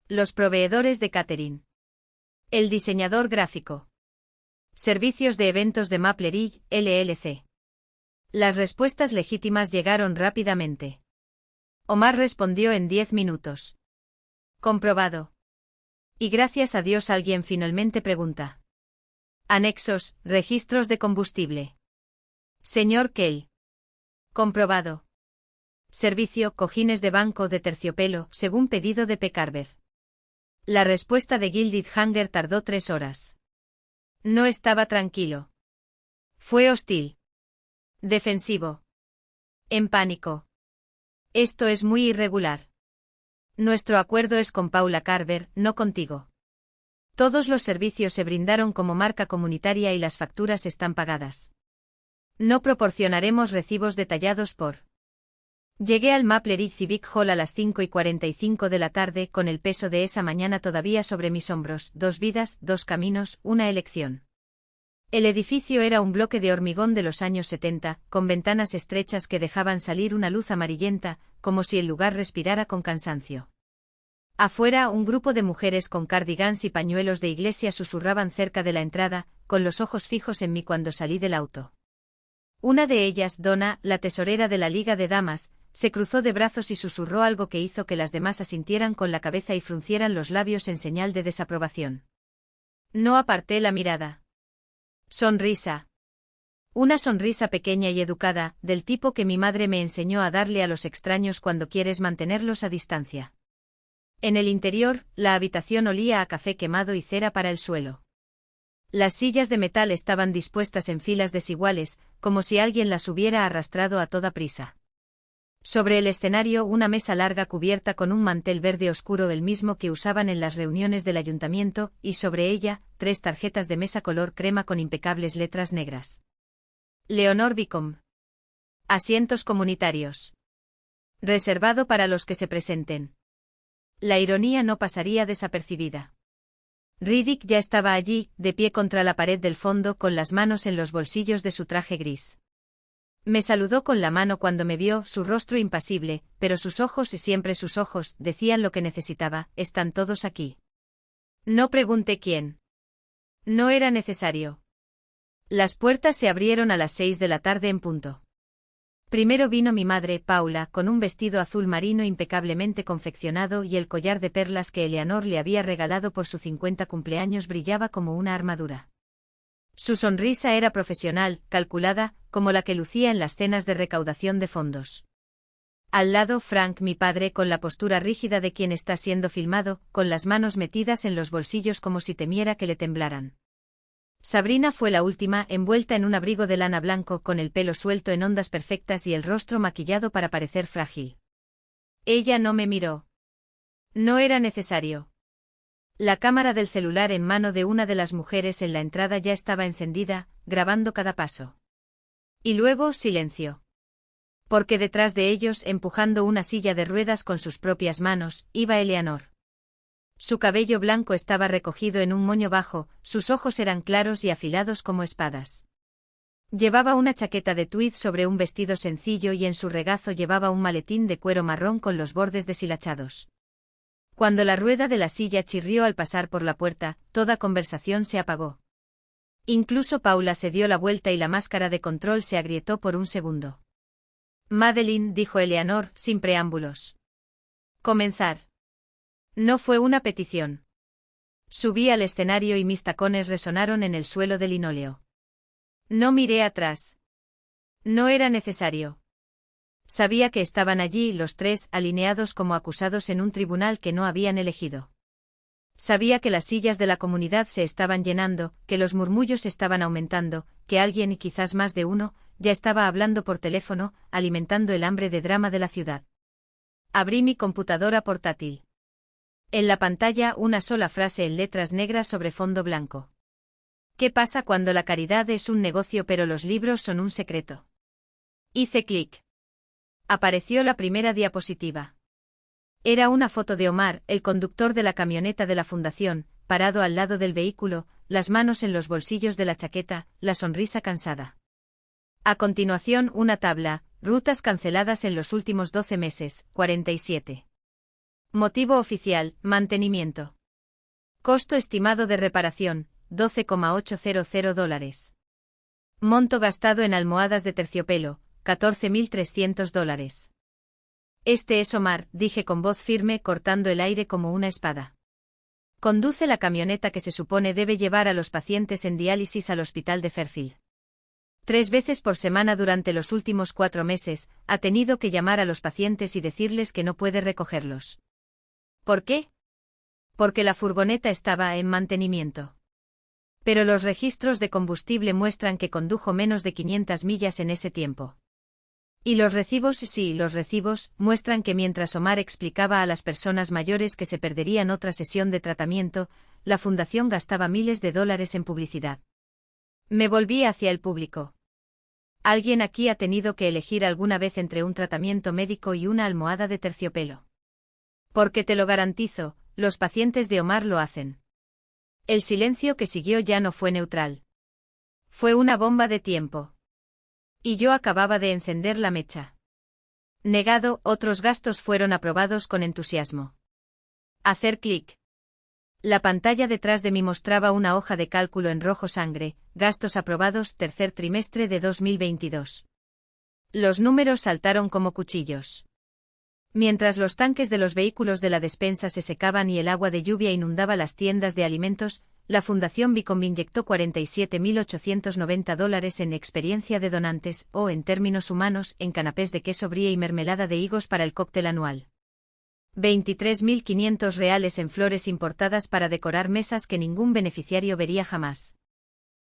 Los proveedores de catering. El diseñador gráfico. Servicios de eventos de Maplerig, LLC. Las respuestas legítimas llegaron rápidamente. Omar respondió en 10 minutos. Comprobado. Y gracias a Dios alguien finalmente pregunta. Anexos, registros de combustible. Señor Kell. Comprobado. Servicio, cojines de banco de terciopelo, según pedido de P. Carver. La respuesta de Gilded Hanger tardó 3 horas. No estaba tranquilo. Fue hostil. Defensivo. En pánico. Esto es muy irregular. Nuestro acuerdo es con Paula Carver, no contigo. Todos los servicios se brindaron como marca comunitaria y las facturas están pagadas. No proporcionaremos recibos detallados por. Llegué al Maplerig Civic Hall a las 5:45 de la tarde con el peso de esa mañana todavía sobre mis hombros: 2 vidas, 2 caminos, una elección. El edificio era un bloque de hormigón de los años 70, con ventanas estrechas que dejaban salir una luz amarillenta, como si el lugar respirara con cansancio. Afuera, un grupo de mujeres con cardigans y pañuelos de iglesia susurraban cerca de la entrada, con los ojos fijos en mí cuando salí del auto. Una de ellas, Donna, la tesorera de la Liga de Damas, se cruzó de brazos y susurró algo que hizo que las demás asintieran con la cabeza y fruncieran los labios en señal de desaprobación. No aparté la mirada. Sonrisa. Una sonrisa pequeña y educada, del tipo que mi madre me enseñó a darle a los extraños cuando quieres mantenerlos a distancia. En el interior, la habitación olía a café quemado y cera para el suelo. Las sillas de metal estaban dispuestas en filas desiguales, como si alguien las hubiera arrastrado a toda prisa. Sobre el escenario, una mesa larga cubierta con un mantel verde oscuro, el mismo que usaban en las reuniones del ayuntamiento, y sobre ella, 3 tarjetas de mesa color crema con impecables letras negras. Leonor Bicom. Asientos comunitarios. Reservado para los que se presenten. La ironía no pasaría desapercibida. Riddick ya estaba allí, de pie contra la pared del fondo, con las manos en los bolsillos de su traje gris. Me saludó con la mano cuando me vio, su rostro impasible, pero sus ojos, y siempre sus ojos, decían lo que necesitaba: están todos aquí. No pregunté quién. No era necesario. Las puertas se abrieron a las 6 de la tarde en punto. Primero vino mi madre, Paula, con un vestido azul marino impecablemente confeccionado y el collar de perlas que Eleanor le había regalado por su 50 cumpleaños brillaba como una armadura. Su sonrisa era profesional, calculada, como la que lucía en las cenas de recaudación de fondos. Al lado, Frank, mi padre, con la postura rígida de quien está siendo filmado, con las manos metidas en los bolsillos como si temiera que le temblaran. Sabrina fue la última, envuelta en un abrigo de lana blanco, con el pelo suelto en ondas perfectas y el rostro maquillado para parecer frágil. Ella no me miró. No era necesario. La cámara del celular en mano de una de las mujeres en la entrada ya estaba encendida, grabando cada paso. Y luego, silencio. Porque detrás de ellos, empujando una silla de ruedas con sus propias manos, iba Eleanor. Su cabello blanco estaba recogido en un moño bajo, sus ojos eran claros y afilados como espadas. Llevaba una chaqueta de tweed sobre un vestido sencillo y en su regazo llevaba un maletín de cuero marrón con los bordes deshilachados. Cuando la rueda de la silla chirrió al pasar por la puerta, toda conversación se apagó. Incluso Paula se dio la vuelta y la máscara de control se agrietó por un segundo. Madeline, dijo Eleanor, sin preámbulos. Comenzar. No fue una petición. Subí al escenario y mis tacones resonaron en el suelo de linóleo. No miré atrás. No era necesario. Sabía que estaban allí los tres, alineados como acusados en un tribunal que no habían elegido. Sabía que las sillas de la comunidad se estaban llenando, que los murmullos estaban aumentando, que alguien y quizás más de uno, ya estaba hablando por teléfono, alimentando el hambre de drama de la ciudad. Abrí mi computadora portátil. En la pantalla una sola frase en letras negras sobre fondo blanco. ¿Qué pasa cuando la caridad es un negocio pero los libros son un secreto? Hice clic. Apareció la primera diapositiva. Era una foto de Omar, el conductor de la camioneta de la fundación, parado al lado del vehículo, las manos en los bolsillos de la chaqueta, la sonrisa cansada. A continuación una tabla, rutas canceladas en los últimos 12 meses, 47. Motivo oficial, mantenimiento. Costo estimado de reparación, $12,800. Monto gastado en almohadas de terciopelo, $14,300. Este es Omar, dije con voz firme, cortando el aire como una espada. Conduce la camioneta que se supone debe llevar a los pacientes en diálisis al hospital de Fairfield. 3 veces por semana durante los últimos 4 meses, ha tenido que llamar a los pacientes y decirles que no puede recogerlos. ¿Por qué? Porque la furgoneta estaba en mantenimiento. Pero los registros de combustible muestran que condujo menos de 500 millas en ese tiempo. Y los recibos, sí, los recibos, muestran que mientras Omar explicaba a las personas mayores que se perderían otra sesión de tratamiento, la fundación gastaba miles de dólares en publicidad. Me volví hacia el público. ¿Alguien aquí ha tenido que elegir alguna vez entre un tratamiento médico y una almohada de terciopelo? Porque te lo garantizo, los pacientes de Omar lo hacen. El silencio que siguió ya no fue neutral. Fue una bomba de tiempo. Y yo acababa de encender la mecha. Negado, otros gastos fueron aprobados con entusiasmo. Hacer clic. La pantalla detrás de mí mostraba una hoja de cálculo en rojo sangre, gastos aprobados, tercer trimestre de 2022. Los números saltaron como cuchillos. Mientras los tanques de los vehículos de la despensa se secaban y el agua de lluvia inundaba las tiendas de alimentos, la Fundación Bicom inyectó $47,890 en experiencia de donantes, o en términos humanos, en canapés de queso brie y mermelada de higos para el cóctel anual. $23,500 en flores importadas para decorar mesas que ningún beneficiario vería jamás.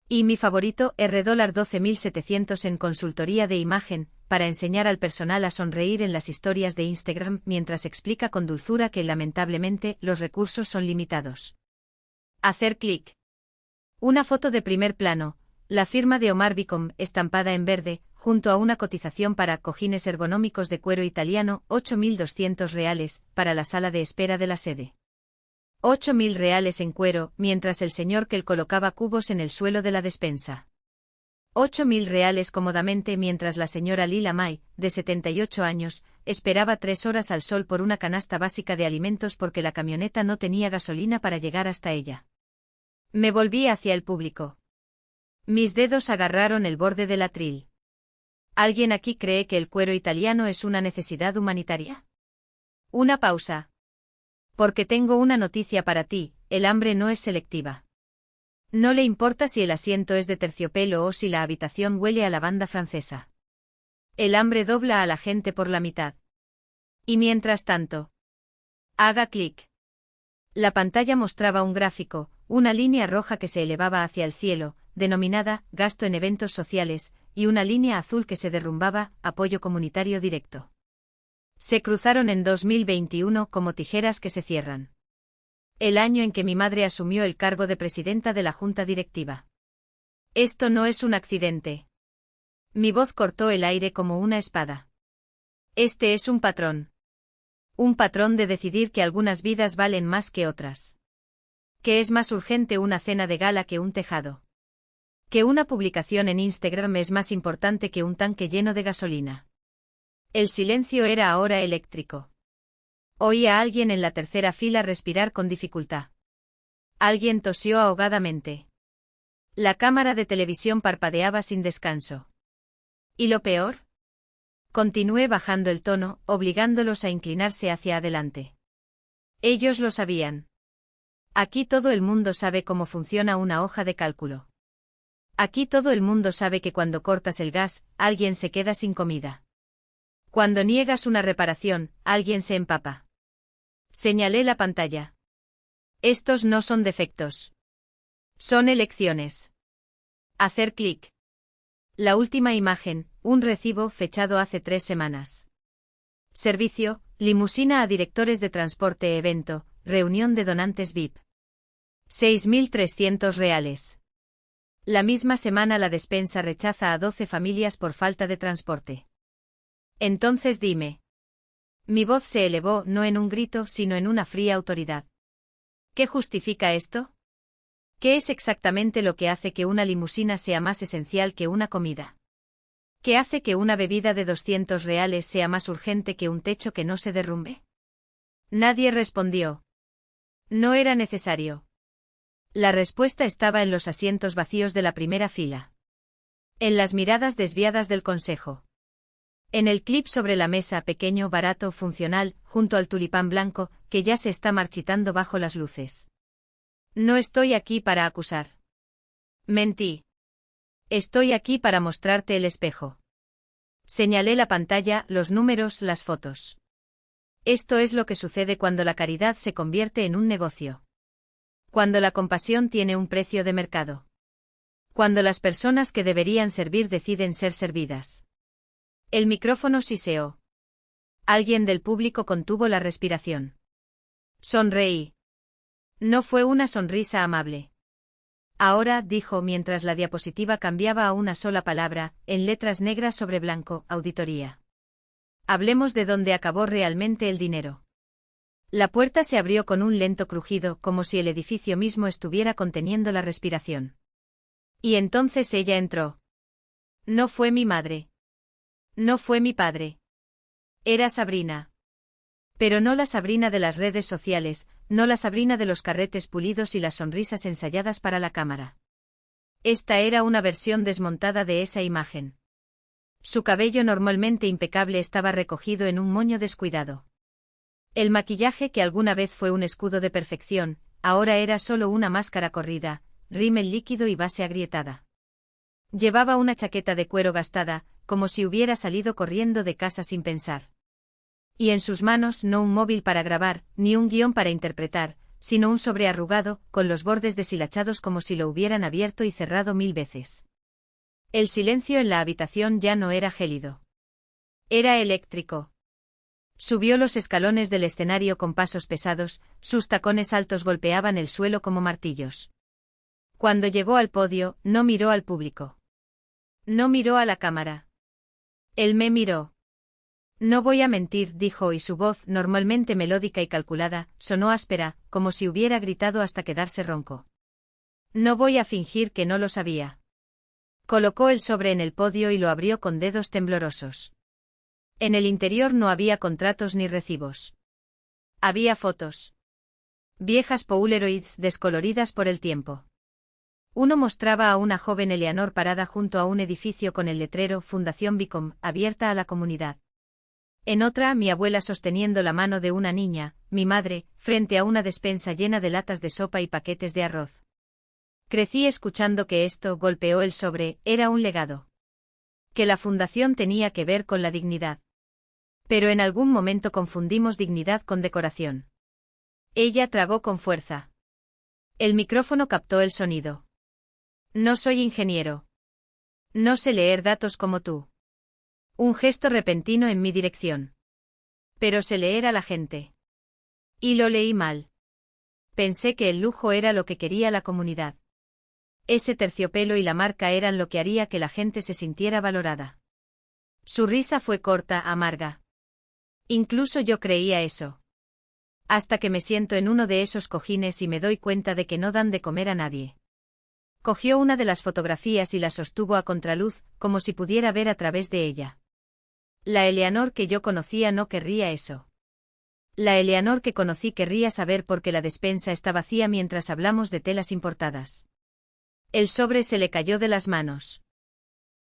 Y mi favorito, $12,700 en consultoría de imagen, para enseñar al personal a sonreír en las historias de Instagram mientras explica con dulzura que lamentablemente los recursos son limitados. Hacer clic. Una foto de primer plano, la firma de Omar Bicom, estampada en verde, junto a una cotización para cojines ergonómicos de cuero italiano, $8,200, para la sala de espera de la sede. $8,000 en cuero, mientras el señor Kell colocaba cubos en el suelo de la despensa. $8,000 cómodamente mientras la señora Lila May, de 78 años, esperaba 3 horas al sol por una canasta básica de alimentos porque la camioneta no tenía gasolina para llegar hasta ella. Me volví hacia el público. Mis dedos agarraron el borde del atril. ¿Alguien aquí cree que el cuero italiano es una necesidad humanitaria? Una pausa. Porque tengo una noticia para ti, el hambre no es selectiva. No le importa si el asiento es de terciopelo o si la habitación huele a lavanda francesa. El hambre dobla a la gente por la mitad. Y mientras tanto, haga clic. La pantalla mostraba un gráfico, una línea roja que se elevaba hacia el cielo, denominada gasto en eventos sociales, y una línea azul que se derrumbaba, apoyo comunitario directo. Se cruzaron en 2021 como tijeras que se cierran. El año en que mi madre asumió el cargo de presidenta de la junta directiva. Esto no es un accidente. Mi voz cortó el aire como una espada. Este es un patrón. Un patrón de decidir que algunas vidas valen más que otras. Que es más urgente una cena de gala que un tejado. Que una publicación en Instagram es más importante que un tanque lleno de gasolina. El silencio era ahora eléctrico. Oí a alguien en la tercera fila respirar con dificultad. Alguien tosió ahogadamente. La cámara de televisión parpadeaba sin descanso. ¿Y lo peor? Continué bajando el tono, obligándolos a inclinarse hacia adelante. Ellos lo sabían. Aquí todo el mundo sabe cómo funciona una hoja de cálculo. Aquí todo el mundo sabe que cuando cortas el gas, alguien se queda sin comida. Cuando niegas una reparación, alguien se empapa. Señalé la pantalla. Estos no son defectos. Son elecciones. Hacer clic. La última imagen, un recibo fechado hace 3 semanas. Servicio, limusina a directores de transporte evento, reunión de donantes VIP. 6.300 reales. La misma semana la despensa rechaza a 12 familias por falta de transporte. Entonces dime. Mi voz se elevó no en un grito sino en una fría autoridad. ¿Qué justifica esto? ¿Qué es exactamente lo que hace que una limusina sea más esencial que una comida? ¿Qué hace que una bebida de 200 reales sea más urgente que un techo que no se derrumbe? Nadie respondió. No era necesario. La respuesta estaba en los asientos vacíos de la primera fila. En las miradas desviadas del consejo. En el clip sobre la mesa pequeño, barato, funcional, junto al tulipán blanco, que ya se está marchitando bajo las luces. No estoy aquí para acusar. Mentí. Estoy aquí para mostrarte el espejo. Señalé la pantalla, los números, las fotos. Esto es lo que sucede cuando la caridad se convierte en un negocio. Cuando la compasión tiene un precio de mercado. Cuando las personas que deberían servir deciden ser servidas. El micrófono siseó. Alguien del público contuvo la respiración. Sonreí. No fue una sonrisa amable. Ahora, dijo mientras la diapositiva cambiaba a una sola palabra, en letras negras sobre blanco, auditoría. Hablemos de dónde acabó realmente el dinero. La puerta se abrió con un lento crujido, como si el edificio mismo estuviera conteniendo la respiración. Y entonces ella entró. No fue mi madre. No fue mi padre. Era Sabrina. Pero no la Sabrina de las redes sociales, no la Sabrina de los carretes pulidos y las sonrisas ensayadas para la cámara. Esta era una versión desmontada de esa imagen. Su cabello normalmente impecable estaba recogido en un moño descuidado. El maquillaje que alguna vez fue un escudo de perfección, ahora era solo una máscara corrida, rímel líquido y base agrietada. Llevaba una chaqueta de cuero gastada, como si hubiera salido corriendo de casa sin pensar. Y en sus manos no un móvil para grabar, ni un guión para interpretar, sino un sobre arrugado, con los bordes deshilachados como si lo hubieran abierto y cerrado 1000 veces. El silencio en la habitación ya no era gélido. Era eléctrico. Subió los escalones del escenario con pasos pesados, sus tacones altos golpeaban el suelo como martillos. Cuando llegó al podio, no miró al público. No miró a la cámara. Él me miró. No voy a mentir, dijo y su voz, normalmente melódica y calculada, sonó áspera, como si hubiera gritado hasta quedarse ronco. No voy a fingir que no lo sabía. Colocó el sobre en el podio y lo abrió con dedos temblorosos. En el interior no había contratos ni recibos. Había fotos. Viejas Polaroids descoloridas por el tiempo. Uno mostraba a una joven Eleanor parada junto a un edificio con el letrero Fundación Bicom, abierta a la comunidad. En otra, mi abuela sosteniendo la mano de una niña, mi madre, frente a una despensa llena de latas de sopa y paquetes de arroz. Crecí escuchando que esto, golpeó el sobre, era un legado. Que la fundación tenía que ver con la dignidad. Pero en algún momento confundimos dignidad con decoración. Ella tragó con fuerza. El micrófono captó el sonido. No soy ingeniero. No sé leer datos como tú. Un gesto repentino en mi dirección. Pero sé leer a la gente. Y lo leí mal. Pensé que el lujo era lo que quería la comunidad. Ese terciopelo y la marca eran lo que haría que la gente se sintiera valorada. Su risa fue corta, amarga. Incluso yo creía eso. Hasta que me siento en uno de esos cojines y me doy cuenta de que no dan de comer a nadie. Cogió una de las fotografías y la sostuvo a contraluz, como si pudiera ver a través de ella. La Eleanor que yo conocía no querría eso. La Eleanor que conocí querría saber por qué la despensa está vacía mientras hablamos de telas importadas. El sobre se le cayó de las manos.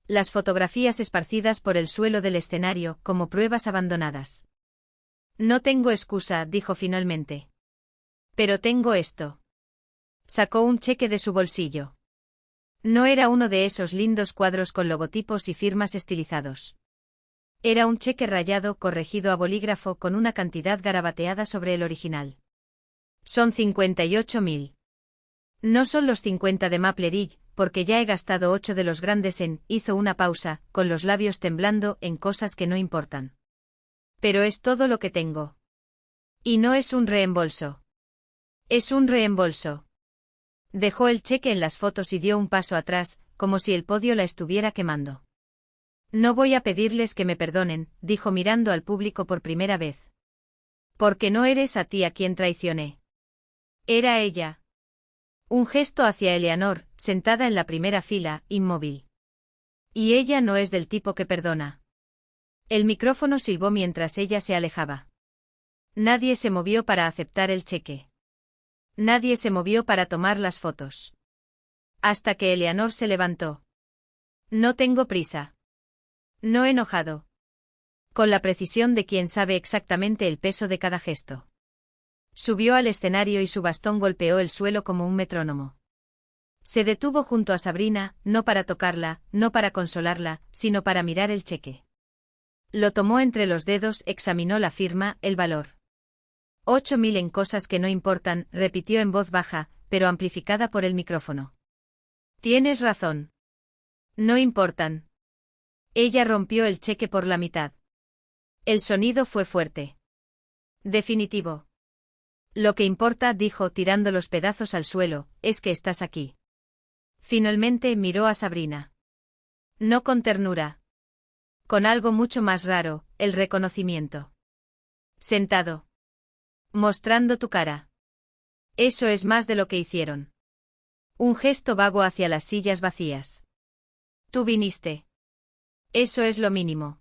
Las fotografías esparcidas por el suelo del escenario, como pruebas abandonadas. No tengo excusa, dijo finalmente. Pero tengo esto. Sacó un cheque de su bolsillo. No era uno de esos lindos cuadros con logotipos y firmas estilizados. Era un cheque rayado corregido a bolígrafo con una cantidad garabateada sobre el original. Son 58.000. No son los 50 de Maple Ridge, porque ya he gastado 8 de los grandes en, hizo una pausa, con los labios temblando, en cosas que no importan. Pero es todo lo que tengo. Y no es un reembolso. Es un reembolso. Dejó el cheque en las fotos y dio un paso atrás, como si el podio la estuviera quemando. No voy a pedirles que me perdonen, dijo mirando al público por primera vez. Porque no eres a ti a quien traicioné. Era ella. Un gesto hacia Eleanor, sentada en la primera fila, inmóvil. Y ella no es del tipo que perdona. El micrófono silbó mientras ella se alejaba. Nadie se movió para aceptar el cheque. Nadie se movió para tomar las fotos. Hasta que Eleanor se levantó. No tengo prisa. No enojado. Con la precisión de quien sabe exactamente el peso de cada gesto. Subió al escenario y su bastón golpeó el suelo como un metrónomo. Se detuvo junto a Sabrina, no para tocarla, no para consolarla, sino para mirar el cheque. Lo tomó entre los dedos, examinó la firma, el valor. 8.000 en cosas que no importan, repitió en voz baja, pero amplificada por el micrófono. Tienes razón. No importan. Ella rompió el cheque por la mitad. El sonido fue fuerte. Definitivo. Lo que importa, dijo tirando los pedazos al suelo, es que estás aquí. Finalmente miró a Sabrina. No con ternura. Con algo mucho más raro, el reconocimiento. Sentado. Mostrando tu cara. Eso es más de lo que hicieron. Un gesto vago hacia las sillas vacías. Tú viniste. Eso es lo mínimo.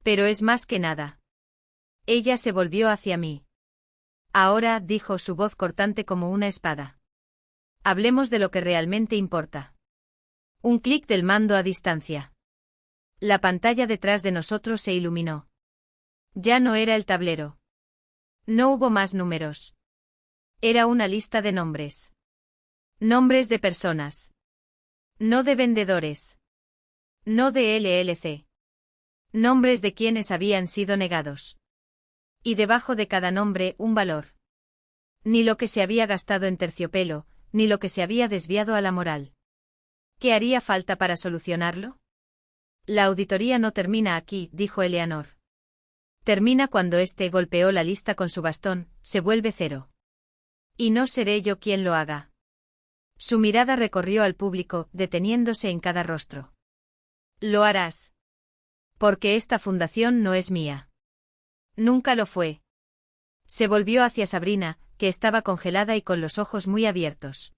Pero es más que nada. Ella se volvió hacia mí. Ahora, dijo su voz cortante como una espada. Hablemos de lo que realmente importa. Un clic del mando a distancia. La pantalla detrás de nosotros se iluminó. Ya no era el tablero. No hubo más números. Era una lista de nombres. Nombres de personas. No de vendedores. No de LLC. Nombres de quienes habían sido negados. Y debajo de cada nombre, un valor. Ni lo que se había gastado en terciopelo, ni lo que se había desviado a la moral. ¿Qué haría falta para solucionarlo? La auditoría no termina aquí, dijo Eleanor. Termina cuando éste golpeó la lista con su bastón, se vuelve cero. Y no seré yo quien lo haga. Su mirada recorrió al público, deteniéndose en cada rostro. Lo harás. Porque esta fundación no es mía. Nunca lo fue. Se volvió hacia Sabrina, que estaba congelada y con los ojos muy abiertos.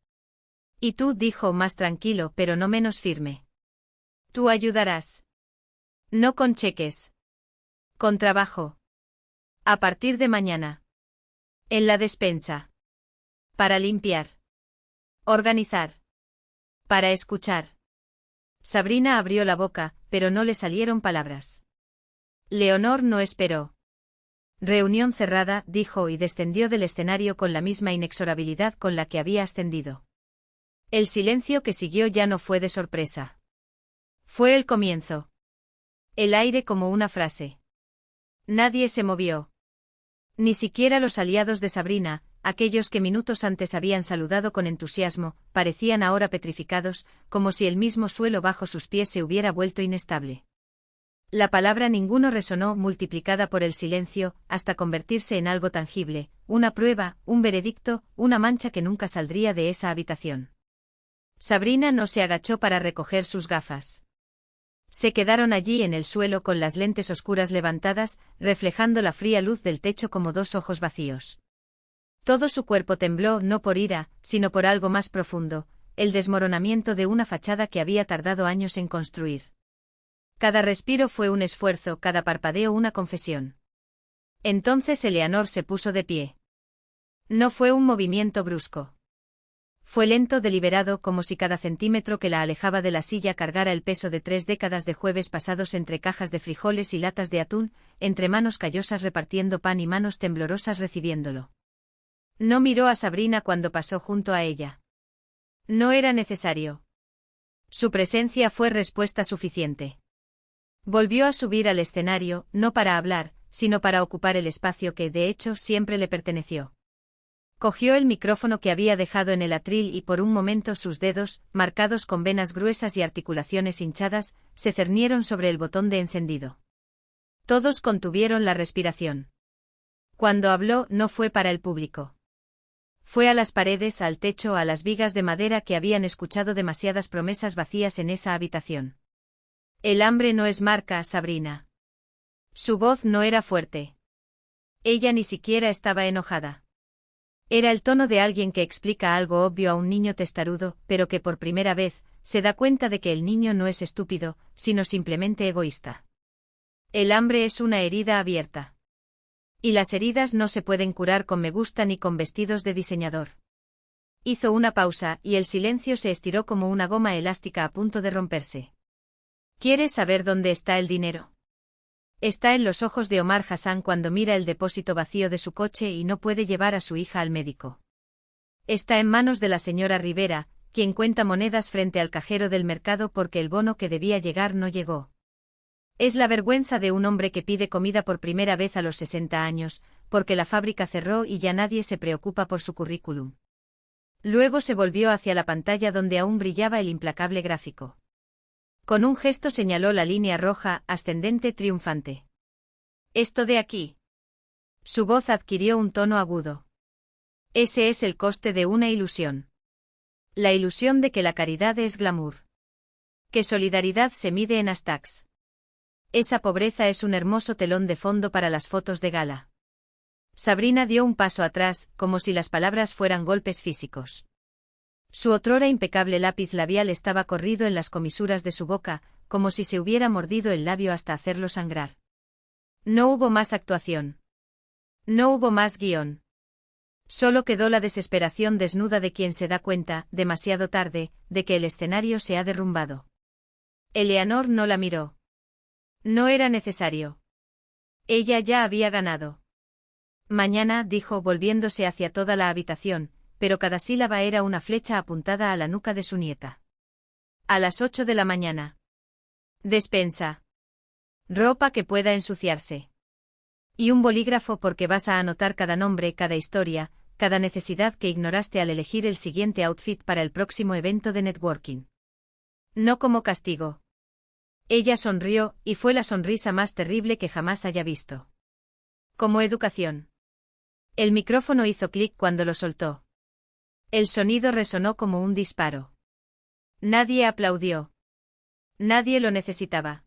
Y tú, dijo más tranquilo pero no menos firme. Tú ayudarás. No con cheques. Con trabajo. A partir de mañana. En la despensa. Para limpiar. Organizar. Para escuchar. Sabrina abrió la boca, pero no le salieron palabras. Leonor no esperó. Reunión cerrada, dijo y descendió del escenario con la misma inexorabilidad con la que había ascendido. El silencio que siguió ya no fue de sorpresa. Fue el comienzo. El aire como una frase. Nadie se movió. Ni siquiera los aliados de Sabrina, aquellos que minutos antes habían saludado con entusiasmo, parecían ahora petrificados, como si el mismo suelo bajo sus pies se hubiera vuelto inestable. La palabra ninguno resonó multiplicada por el silencio, hasta convertirse en algo tangible, una prueba, un veredicto, una mancha que nunca saldría de esa habitación. Sabrina no se agachó para recoger sus gafas. Se quedaron allí en el suelo con las lentes oscuras levantadas, reflejando la fría luz del techo como dos ojos vacíos. Todo su cuerpo tembló no por ira, sino por algo más profundo, el desmoronamiento de una fachada que había tardado años en construir. Cada respiro fue un esfuerzo, cada parpadeo una confesión. Entonces Eleanor se puso de pie. No fue un movimiento brusco. Fue lento, deliberado, como si cada centímetro que la alejaba de la silla cargara el peso de 3 décadas de jueves pasados entre cajas de frijoles y latas de atún, entre manos callosas repartiendo pan y manos temblorosas recibiéndolo. No miró a Sabrina cuando pasó junto a ella. No era necesario. Su presencia fue respuesta suficiente. Volvió a subir al escenario, no para hablar, sino para ocupar el espacio que, de hecho, siempre le perteneció. Cogió el micrófono que había dejado en el atril y por un momento sus dedos, marcados con venas gruesas y articulaciones hinchadas, se cernieron sobre el botón de encendido. Todos contuvieron la respiración. Cuando habló no fue para el público. Fue a las paredes, al techo, a las vigas de madera que habían escuchado demasiadas promesas vacías en esa habitación. El hambre no es marca, Sabrina. Su voz no era fuerte. Ella ni siquiera estaba enojada. Era el tono de alguien que explica algo obvio a un niño testarudo, pero que por primera vez, se da cuenta de que el niño no es estúpido, sino simplemente egoísta. El hambre es una herida abierta. Y las heridas no se pueden curar con me gusta ni con vestidos de diseñador. Hizo una pausa, y el silencio se estiró como una goma elástica a punto de romperse. ¿Quieres saber dónde está el dinero? Está en los ojos de Omar Hassan cuando mira el depósito vacío de su coche y no puede llevar a su hija al médico. Está en manos de la señora Rivera, quien cuenta monedas frente al cajero del mercado porque el bono que debía llegar no llegó. Es la vergüenza de un hombre que pide comida por primera vez a los 60 años, porque la fábrica cerró y ya nadie se preocupa por su currículum. Luego se volvió hacia la pantalla donde aún brillaba el implacable gráfico. Con un gesto señaló la línea roja, ascendente, triunfante. «Esto de aquí». Su voz adquirió un tono agudo. Ese es el coste de una ilusión. La ilusión de que la caridad es glamour. Que solidaridad se mide en hashtags. Esa pobreza es un hermoso telón de fondo para las fotos de gala. Sabrina dio un paso atrás, como si las palabras fueran golpes físicos. Su otrora impecable lápiz labial estaba corrido en las comisuras de su boca, como si se hubiera mordido el labio hasta hacerlo sangrar. No hubo más actuación. No hubo más guión. Solo quedó la desesperación desnuda de quien se da cuenta, demasiado tarde, de que el escenario se ha derrumbado. Eleanor no la miró. No era necesario. Ella ya había ganado. Mañana, dijo volviéndose hacia toda la habitación, pero cada sílaba era una flecha apuntada a la nuca de su nieta. A las 8 de la mañana. Despensa. Ropa que pueda ensuciarse. Y un bolígrafo porque vas a anotar cada nombre, cada historia, cada necesidad que ignoraste al elegir el siguiente outfit para el próximo evento de networking. No como castigo. Ella sonrió, y fue la sonrisa más terrible que jamás haya visto. Como educación. El micrófono hizo clic cuando lo soltó. El sonido resonó como un disparo. Nadie aplaudió. Nadie lo necesitaba.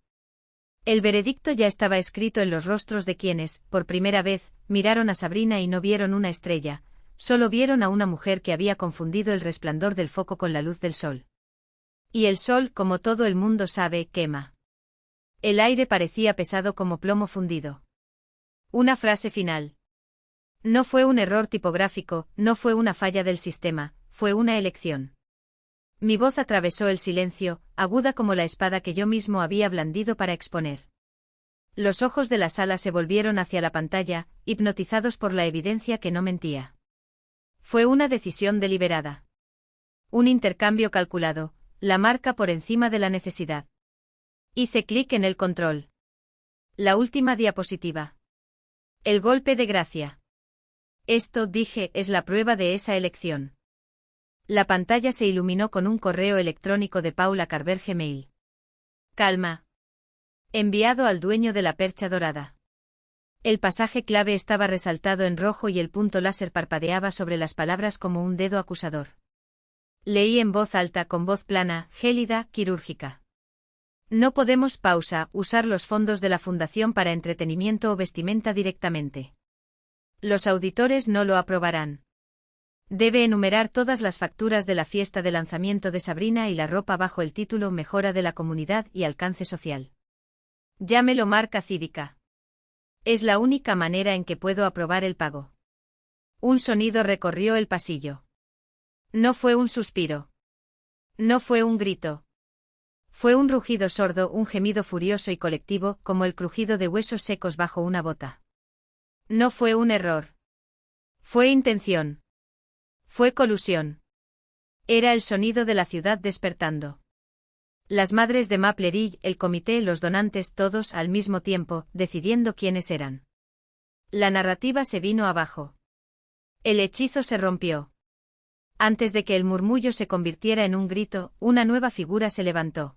El veredicto ya estaba escrito en los rostros de quienes, por primera vez, miraron a Sabrina y no vieron una estrella, solo vieron a una mujer que había confundido el resplandor del foco con la luz del sol. Y el sol, como todo el mundo sabe, quema. El aire parecía pesado como plomo fundido. Una frase final. No fue un error tipográfico, no fue una falla del sistema, fue una elección. Mi voz atravesó el silencio, aguda como la espada que yo mismo había blandido para exponer. Los ojos de la sala se volvieron hacia la pantalla, hipnotizados por la evidencia que no mentía. Fue una decisión deliberada. Un intercambio calculado, la marca por encima de la necesidad. Hice clic en el control. La última diapositiva. El golpe de gracia. Esto, dije, es la prueba de esa elección. La pantalla se iluminó con un correo electrónico de Paula Carver Gmail. Calma. Enviado al dueño de la percha dorada. El pasaje clave estaba resaltado en rojo y el punto láser parpadeaba sobre las palabras como un dedo acusador. Leí en voz alta, con voz plana, gélida, quirúrgica. No podemos usar los fondos de la fundación para entretenimiento o vestimenta directamente. Los auditores no lo aprobarán. Debe enumerar todas las facturas de la fiesta de lanzamiento de Sabrina y la ropa bajo el título Mejora de la comunidad y alcance social. Llámelo marca cívica. Es la única manera en que puedo aprobar el pago. Un sonido recorrió el pasillo. No fue un suspiro. No fue un grito. Fue un rugido sordo, un gemido furioso y colectivo, como el crujido de huesos secos bajo una bota. No fue un error. Fue intención. Fue colusión. Era el sonido de la ciudad despertando. Las madres de Maple Ridge, el comité, los donantes, todos al mismo tiempo, decidiendo quiénes eran. La narrativa se vino abajo. El hechizo se rompió. Antes de que el murmullo se convirtiera en un grito, una nueva figura se levantó.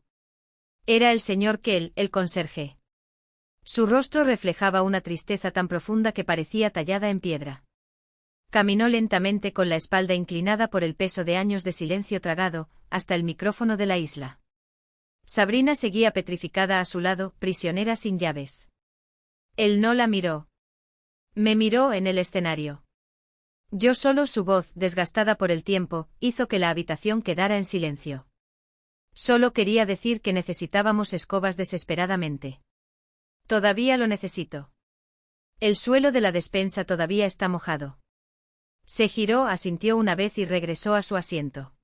Era el señor Kell, el conserje. Su rostro reflejaba una tristeza tan profunda que parecía tallada en piedra. Caminó lentamente con la espalda inclinada por el peso de años de silencio tragado, hasta el micrófono de la isla. Sabrina seguía petrificada a su lado, prisionera sin llaves. Él no la miró. Me miró en el escenario. Yo solo, su voz, desgastada por el tiempo, hizo que la habitación quedara en silencio. Solo quería decir que necesitábamos escobas desesperadamente. Todavía lo necesito. El suelo de la despensa todavía está mojado. Se giró, asintió una vez y regresó a su asiento.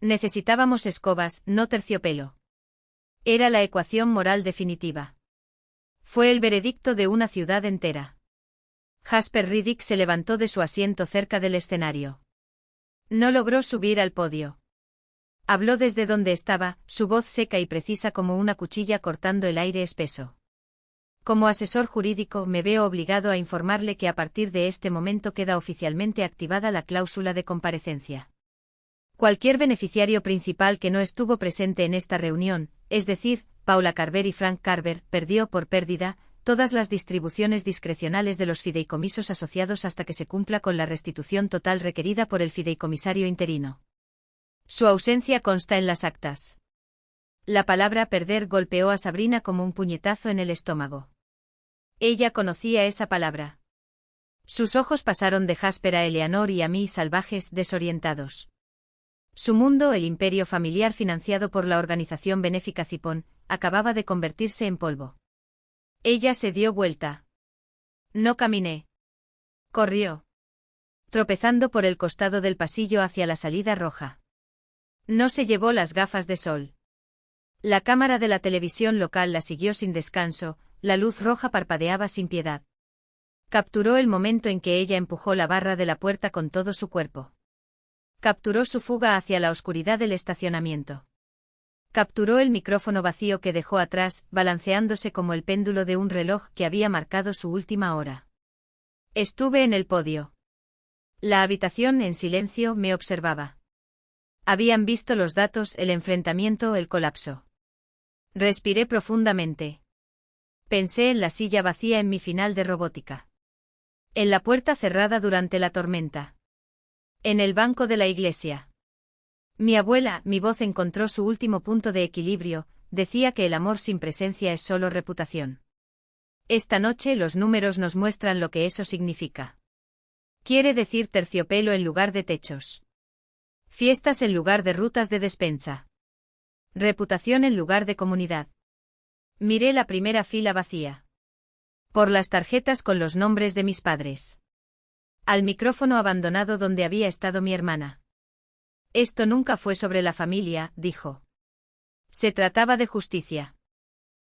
Necesitábamos escobas, no terciopelo. Era la ecuación moral definitiva. Fue el veredicto de una ciudad entera. Jasper Riddick se levantó de su asiento cerca del escenario. No logró subir al podio. Habló desde donde estaba, su voz seca y precisa como una cuchilla cortando el aire espeso. Como asesor jurídico me veo obligado a informarle que a partir de este momento queda oficialmente activada la cláusula de comparecencia. Cualquier beneficiario principal que no estuvo presente en esta reunión, es decir, Paula Carver y Frank Carver, perdió por pérdida todas las distribuciones discrecionales de los fideicomisos asociados hasta que se cumpla con la restitución total requerida por el fideicomisario interino. Su ausencia consta en las actas. La palabra perder golpeó a Sabrina como un puñetazo en el estómago. Ella conocía esa palabra. Sus ojos pasaron de Jasper a Eleanor y a mí, salvajes, desorientados. Su mundo, el imperio familiar financiado por la organización benéfica Cipón, acababa de convertirse en polvo. Ella se dio vuelta. No caminé. Corrió. Tropezando por el costado del pasillo hacia la salida roja. No se llevó las gafas de sol. La cámara de la televisión local la siguió sin descanso, la luz roja parpadeaba sin piedad. Capturó el momento en que ella empujó la barra de la puerta con todo su cuerpo. Capturó su fuga hacia la oscuridad del estacionamiento. Capturó el micrófono vacío que dejó atrás, balanceándose como el péndulo de un reloj que había marcado su última hora. Estuve en el podio. La habitación en silencio me observaba. Habían visto los datos, el enfrentamiento, el colapso. Respiré profundamente. Pensé en la silla vacía en mi final de robótica. En la puerta cerrada durante la tormenta. En el banco de la iglesia. Mi abuela, mi voz encontró su último punto de equilibrio, decía que el amor sin presencia es solo reputación. Esta noche los números nos muestran lo que eso significa. Quiere decir terciopelo en lugar de techos. Fiestas en lugar de rutas de despensa. Reputación en lugar de comunidad. Miré la primera fila vacía. Por las tarjetas con los nombres de mis padres. Al micrófono abandonado donde había estado mi hermana. Esto nunca fue sobre la familia, dijo. Se trataba de justicia.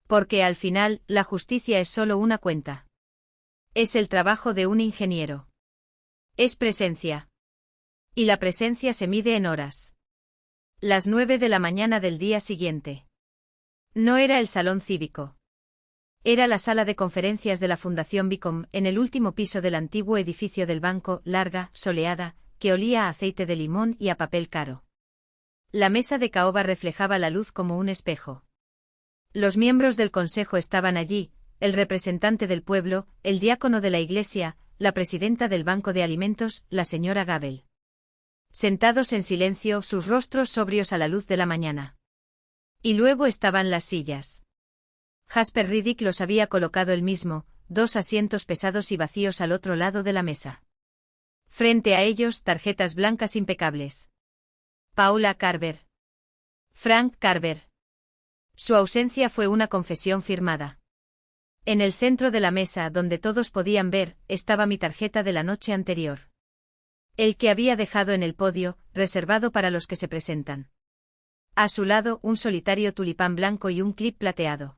Porque al final, la justicia es solo una cuenta. Es el trabajo de un ingeniero. Es presencia. Y la presencia se mide en horas. Las 9 de la mañana del día siguiente. No era el salón cívico. Era la sala de conferencias de la Fundación Bicom, en el último piso del antiguo edificio del banco, larga, soleada, que olía a aceite de limón y a papel caro. La mesa de caoba reflejaba la luz como un espejo. Los miembros del consejo estaban allí, el representante del pueblo, el diácono de la iglesia, la presidenta del banco de alimentos, la señora Gabel. Sentados en silencio, sus rostros sobrios a la luz de la mañana. Y luego estaban las sillas. Jasper Riddick los había colocado él mismo, 2 asientos pesados y vacíos al otro lado de la mesa. Frente a ellos, tarjetas blancas impecables. Paula Carver. Frank Carver. Su ausencia fue una confesión firmada. En el centro de la mesa, donde todos podían ver, estaba mi tarjeta de la noche anterior. El que había dejado en el podio, reservado para los que se presentan. A su lado, un solitario tulipán blanco y un clip plateado.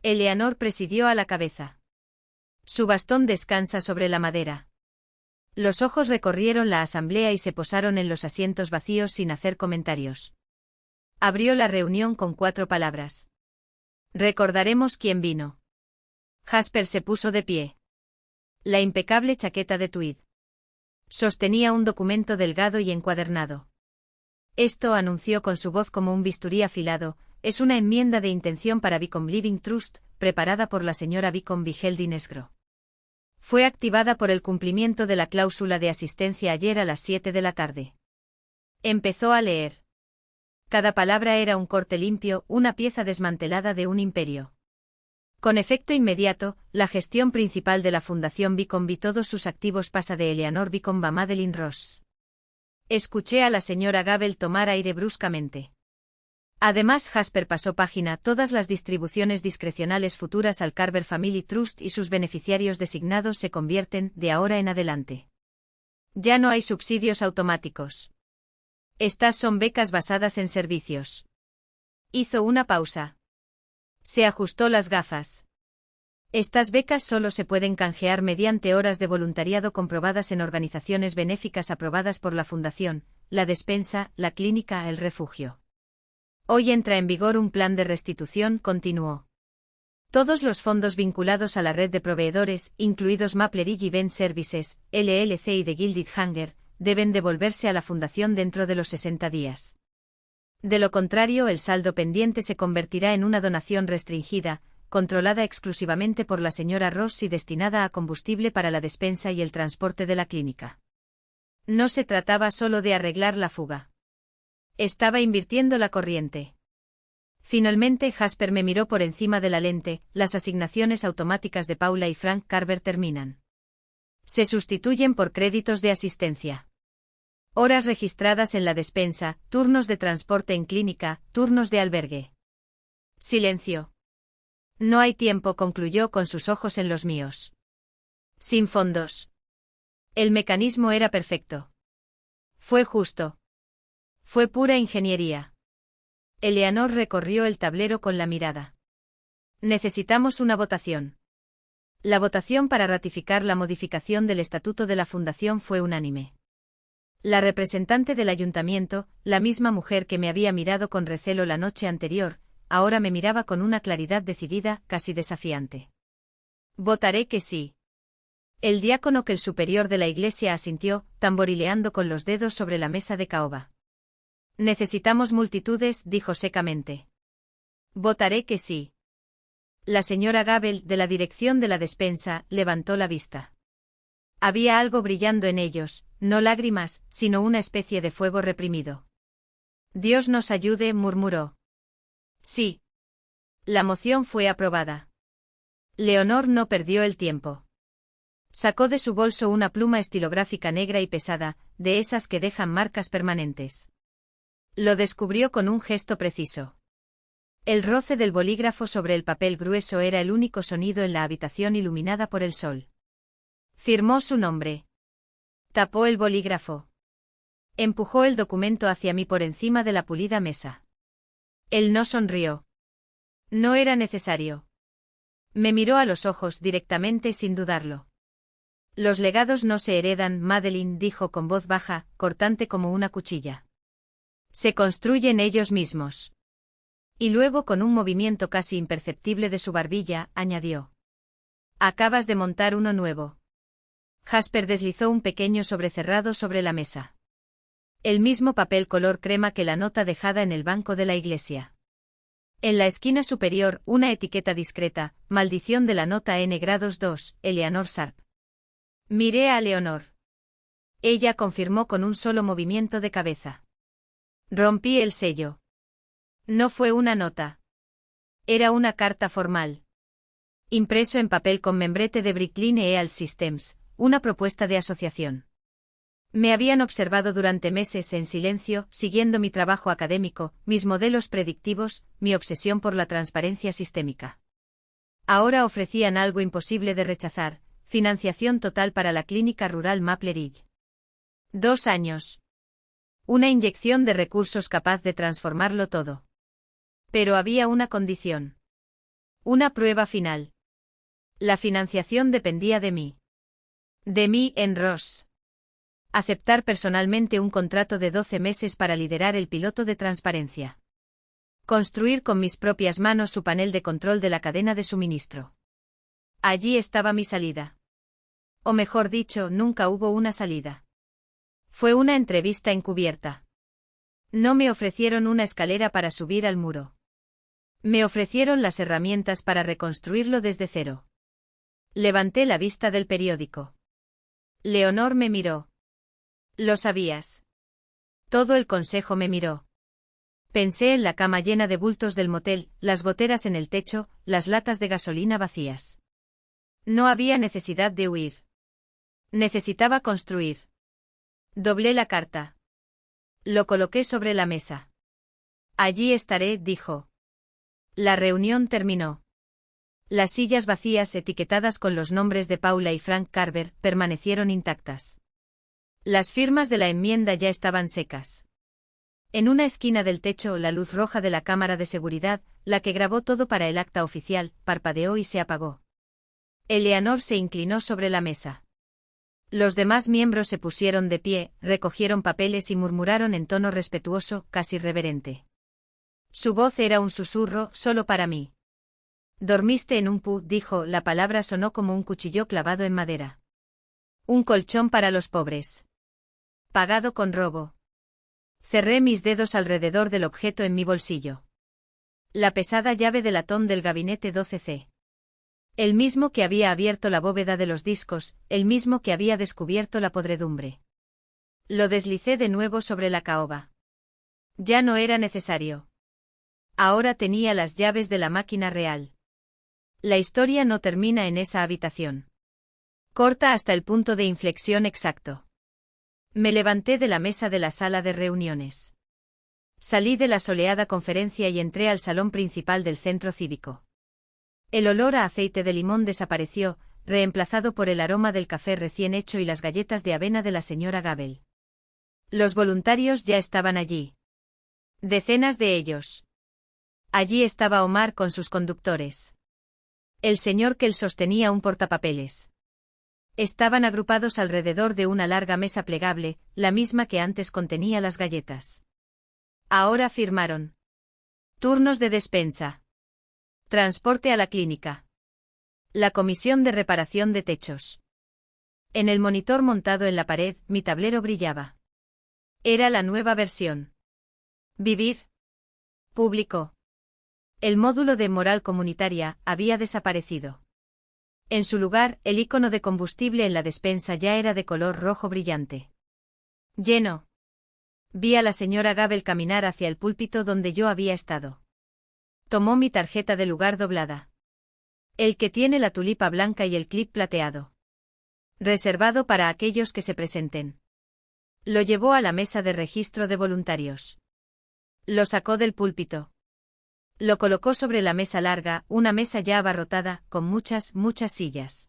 Eleanor presidió a la cabeza. Su bastón descansa sobre la madera. Los ojos recorrieron la asamblea y se posaron en los asientos vacíos sin hacer comentarios. Abrió la reunión con 4 palabras. Recordaremos quién vino. Jasper se puso de pie. La impecable chaqueta de tweed. Sostenía un documento delgado y encuadernado. Esto, anunció con su voz como un bisturí afilado, es una enmienda de intención para Beacon Living Trust, preparada por la señora Beacon Vigeldinesgro. Fue activada por el cumplimiento de la cláusula de asistencia ayer a las 7 de la tarde. Empezó a leer. Cada palabra era un corte limpio, una pieza desmantelada de un imperio. Con efecto inmediato, la gestión principal de la Fundación Beacon y todos sus activos pasa de Eleanor Beacon a Madeline Ross. Escuché a la señora Gable tomar aire bruscamente. Además, Jasper pasó página. Todas las distribuciones discrecionales futuras al Carver Family Trust y sus beneficiarios designados se convierten, de ahora en adelante. Ya no hay subsidios automáticos. Estas son becas basadas en servicios. Hizo una pausa. Se ajustó las gafas. Estas becas solo se pueden canjear mediante horas de voluntariado comprobadas en organizaciones benéficas aprobadas por la Fundación, la despensa, la clínica, el refugio. Hoy entra en vigor un plan de restitución, continuó. Todos los fondos vinculados a la red de proveedores, incluidos Maple Ridge Event Services, LLC y The Gilded Hanger, deben devolverse a la Fundación dentro de los 60 días. De lo contrario, el saldo pendiente se convertirá en una donación restringida, controlada exclusivamente por la señora Ross y destinada a combustible para la despensa y el transporte de la clínica. No se trataba solo de arreglar la fuga. Estaba invirtiendo la corriente. Finalmente Jasper me miró por encima de la lente. Las asignaciones automáticas de Paula y Frank Carver terminan. Se sustituyen por créditos de asistencia. Horas registradas en la despensa, turnos de transporte en clínica, turnos de albergue. Silencio. No hay tiempo, concluyó con sus ojos en los míos. Sin fondos. El mecanismo era perfecto. Fue justo. Fue pura ingeniería. Eleanor recorrió el tablero con la mirada. Necesitamos una votación. La votación para ratificar la modificación del estatuto de la Fundación fue unánime. La representante del ayuntamiento, la misma mujer que me había mirado con recelo la noche anterior, ahora me miraba con una claridad decidida, casi desafiante. Votaré que sí. El diácono, que el superior de la iglesia, asintió, tamborileando con los dedos sobre la mesa de caoba. Necesitamos multitudes, dijo secamente. Votaré que sí. La señora Gable, de la dirección de la despensa, levantó la vista. Había algo brillando en ellos, no lágrimas, sino una especie de fuego reprimido. Dios nos ayude, murmuró. Sí. La moción fue aprobada. Leonor no perdió el tiempo. Sacó de su bolso una pluma estilográfica negra y pesada, de esas que dejan marcas permanentes. Lo descubrió con un gesto preciso. El roce del bolígrafo sobre el papel grueso era el único sonido en la habitación iluminada por el sol. Firmó su nombre. Tapó el bolígrafo. Empujó el documento hacia mí por encima de la pulida mesa. Él no sonrió. No era necesario. Me miró a los ojos directamente sin dudarlo. Los legados no se heredan, Madeline, dijo con voz baja, cortante como una cuchilla. Se construyen ellos mismos. Y luego, con un movimiento casi imperceptible de su barbilla, añadió. Acabas de montar uno nuevo. Jasper deslizó un pequeño sobrecerrado sobre la mesa. El mismo papel color crema que la nota dejada en el banco de la iglesia. En la esquina superior, una etiqueta discreta, maldición de la nota N grados 2, Eleanor Sharp. Miré a Leonor. Ella confirmó con un solo movimiento de cabeza. Rompí el sello. No fue una nota. Era una carta formal. Impreso en papel con membrete de Bricklin Eal Systems, una propuesta de asociación. Me habían observado durante meses en silencio, siguiendo mi trabajo académico, mis modelos predictivos, mi obsesión por la transparencia sistémica. Ahora ofrecían algo imposible de rechazar: financiación total para la clínica rural Maple Ridge. 2 años. Una inyección de recursos capaz de transformarlo todo. Pero había una condición. Una prueba final. La financiación dependía de mí. De mí en Ross. Aceptar personalmente un contrato de 12 meses para liderar el piloto de transparencia. Construir con mis propias manos su panel de control de la cadena de suministro. Allí estaba mi salida. O mejor dicho, nunca hubo una salida. Fue una entrevista encubierta. No me ofrecieron una escalera para subir al muro. Me ofrecieron las herramientas para reconstruirlo desde cero. Levanté la vista del periódico. Leonor me miró. Lo sabías. Todo el consejo me miró. Pensé en la cama llena de bultos del motel, las goteras en el techo, las latas de gasolina vacías. No había necesidad de huir. Necesitaba construir. Doblé la carta. Lo coloqué sobre la mesa. Allí estaré, dijo. La reunión terminó. Las sillas vacías etiquetadas con los nombres de Paula y Frank Carver permanecieron intactas. Las firmas de la enmienda ya estaban secas. En una esquina del techo, la luz roja de la cámara de seguridad, la que grabó todo para el acta oficial, parpadeó y se apagó. Eleanor se inclinó sobre la mesa. Los demás miembros se pusieron de pie, recogieron papeles y murmuraron en tono respetuoso, casi reverente. Su voz era un susurro, solo para mí. «Dormiste en un pu», dijo, la palabra sonó como un cuchillo clavado en madera. «Un colchón para los pobres. Pagado con robo». Cerré mis dedos alrededor del objeto en mi bolsillo. La pesada llave de latón del gabinete 12C. El mismo que había abierto la bóveda de los discos, el mismo que había descubierto la podredumbre. Lo deslicé de nuevo sobre la caoba. Ya no era necesario. Ahora tenía las llaves de la máquina real. La historia no termina en esa habitación. Corta hasta el punto de inflexión exacto. Me levanté de la mesa de la sala de reuniones. Salí de la soleada conferencia y entré al salón principal del centro cívico. El olor a aceite de limón desapareció, reemplazado por el aroma del café recién hecho y las galletas de avena de la señora Gabel. Los voluntarios ya estaban allí. Decenas de ellos. Allí estaba Omar con sus conductores. El señor Kell sostenía un portapapeles. Estaban agrupados alrededor de una larga mesa plegable, la misma que antes contenía las galletas. Ahora firmaron. Turnos de despensa. Transporte a la clínica. La comisión de reparación de techos. En el monitor montado en la pared, mi tablero brillaba. Era la nueva versión. Vivir. Público. El módulo de moral comunitaria había desaparecido. En su lugar, el icono de combustible en la despensa ya era de color rojo brillante. Lleno. Vi a la señora Gabel caminar hacia el púlpito donde yo había estado. Tomó mi tarjeta de lugar doblada. El que tiene la tulipa blanca y el clip plateado. Reservado para aquellos que se presenten. Lo llevó a la mesa de registro de voluntarios. Lo sacó del púlpito. Lo colocó sobre la mesa larga, una mesa ya abarrotada, con muchas sillas.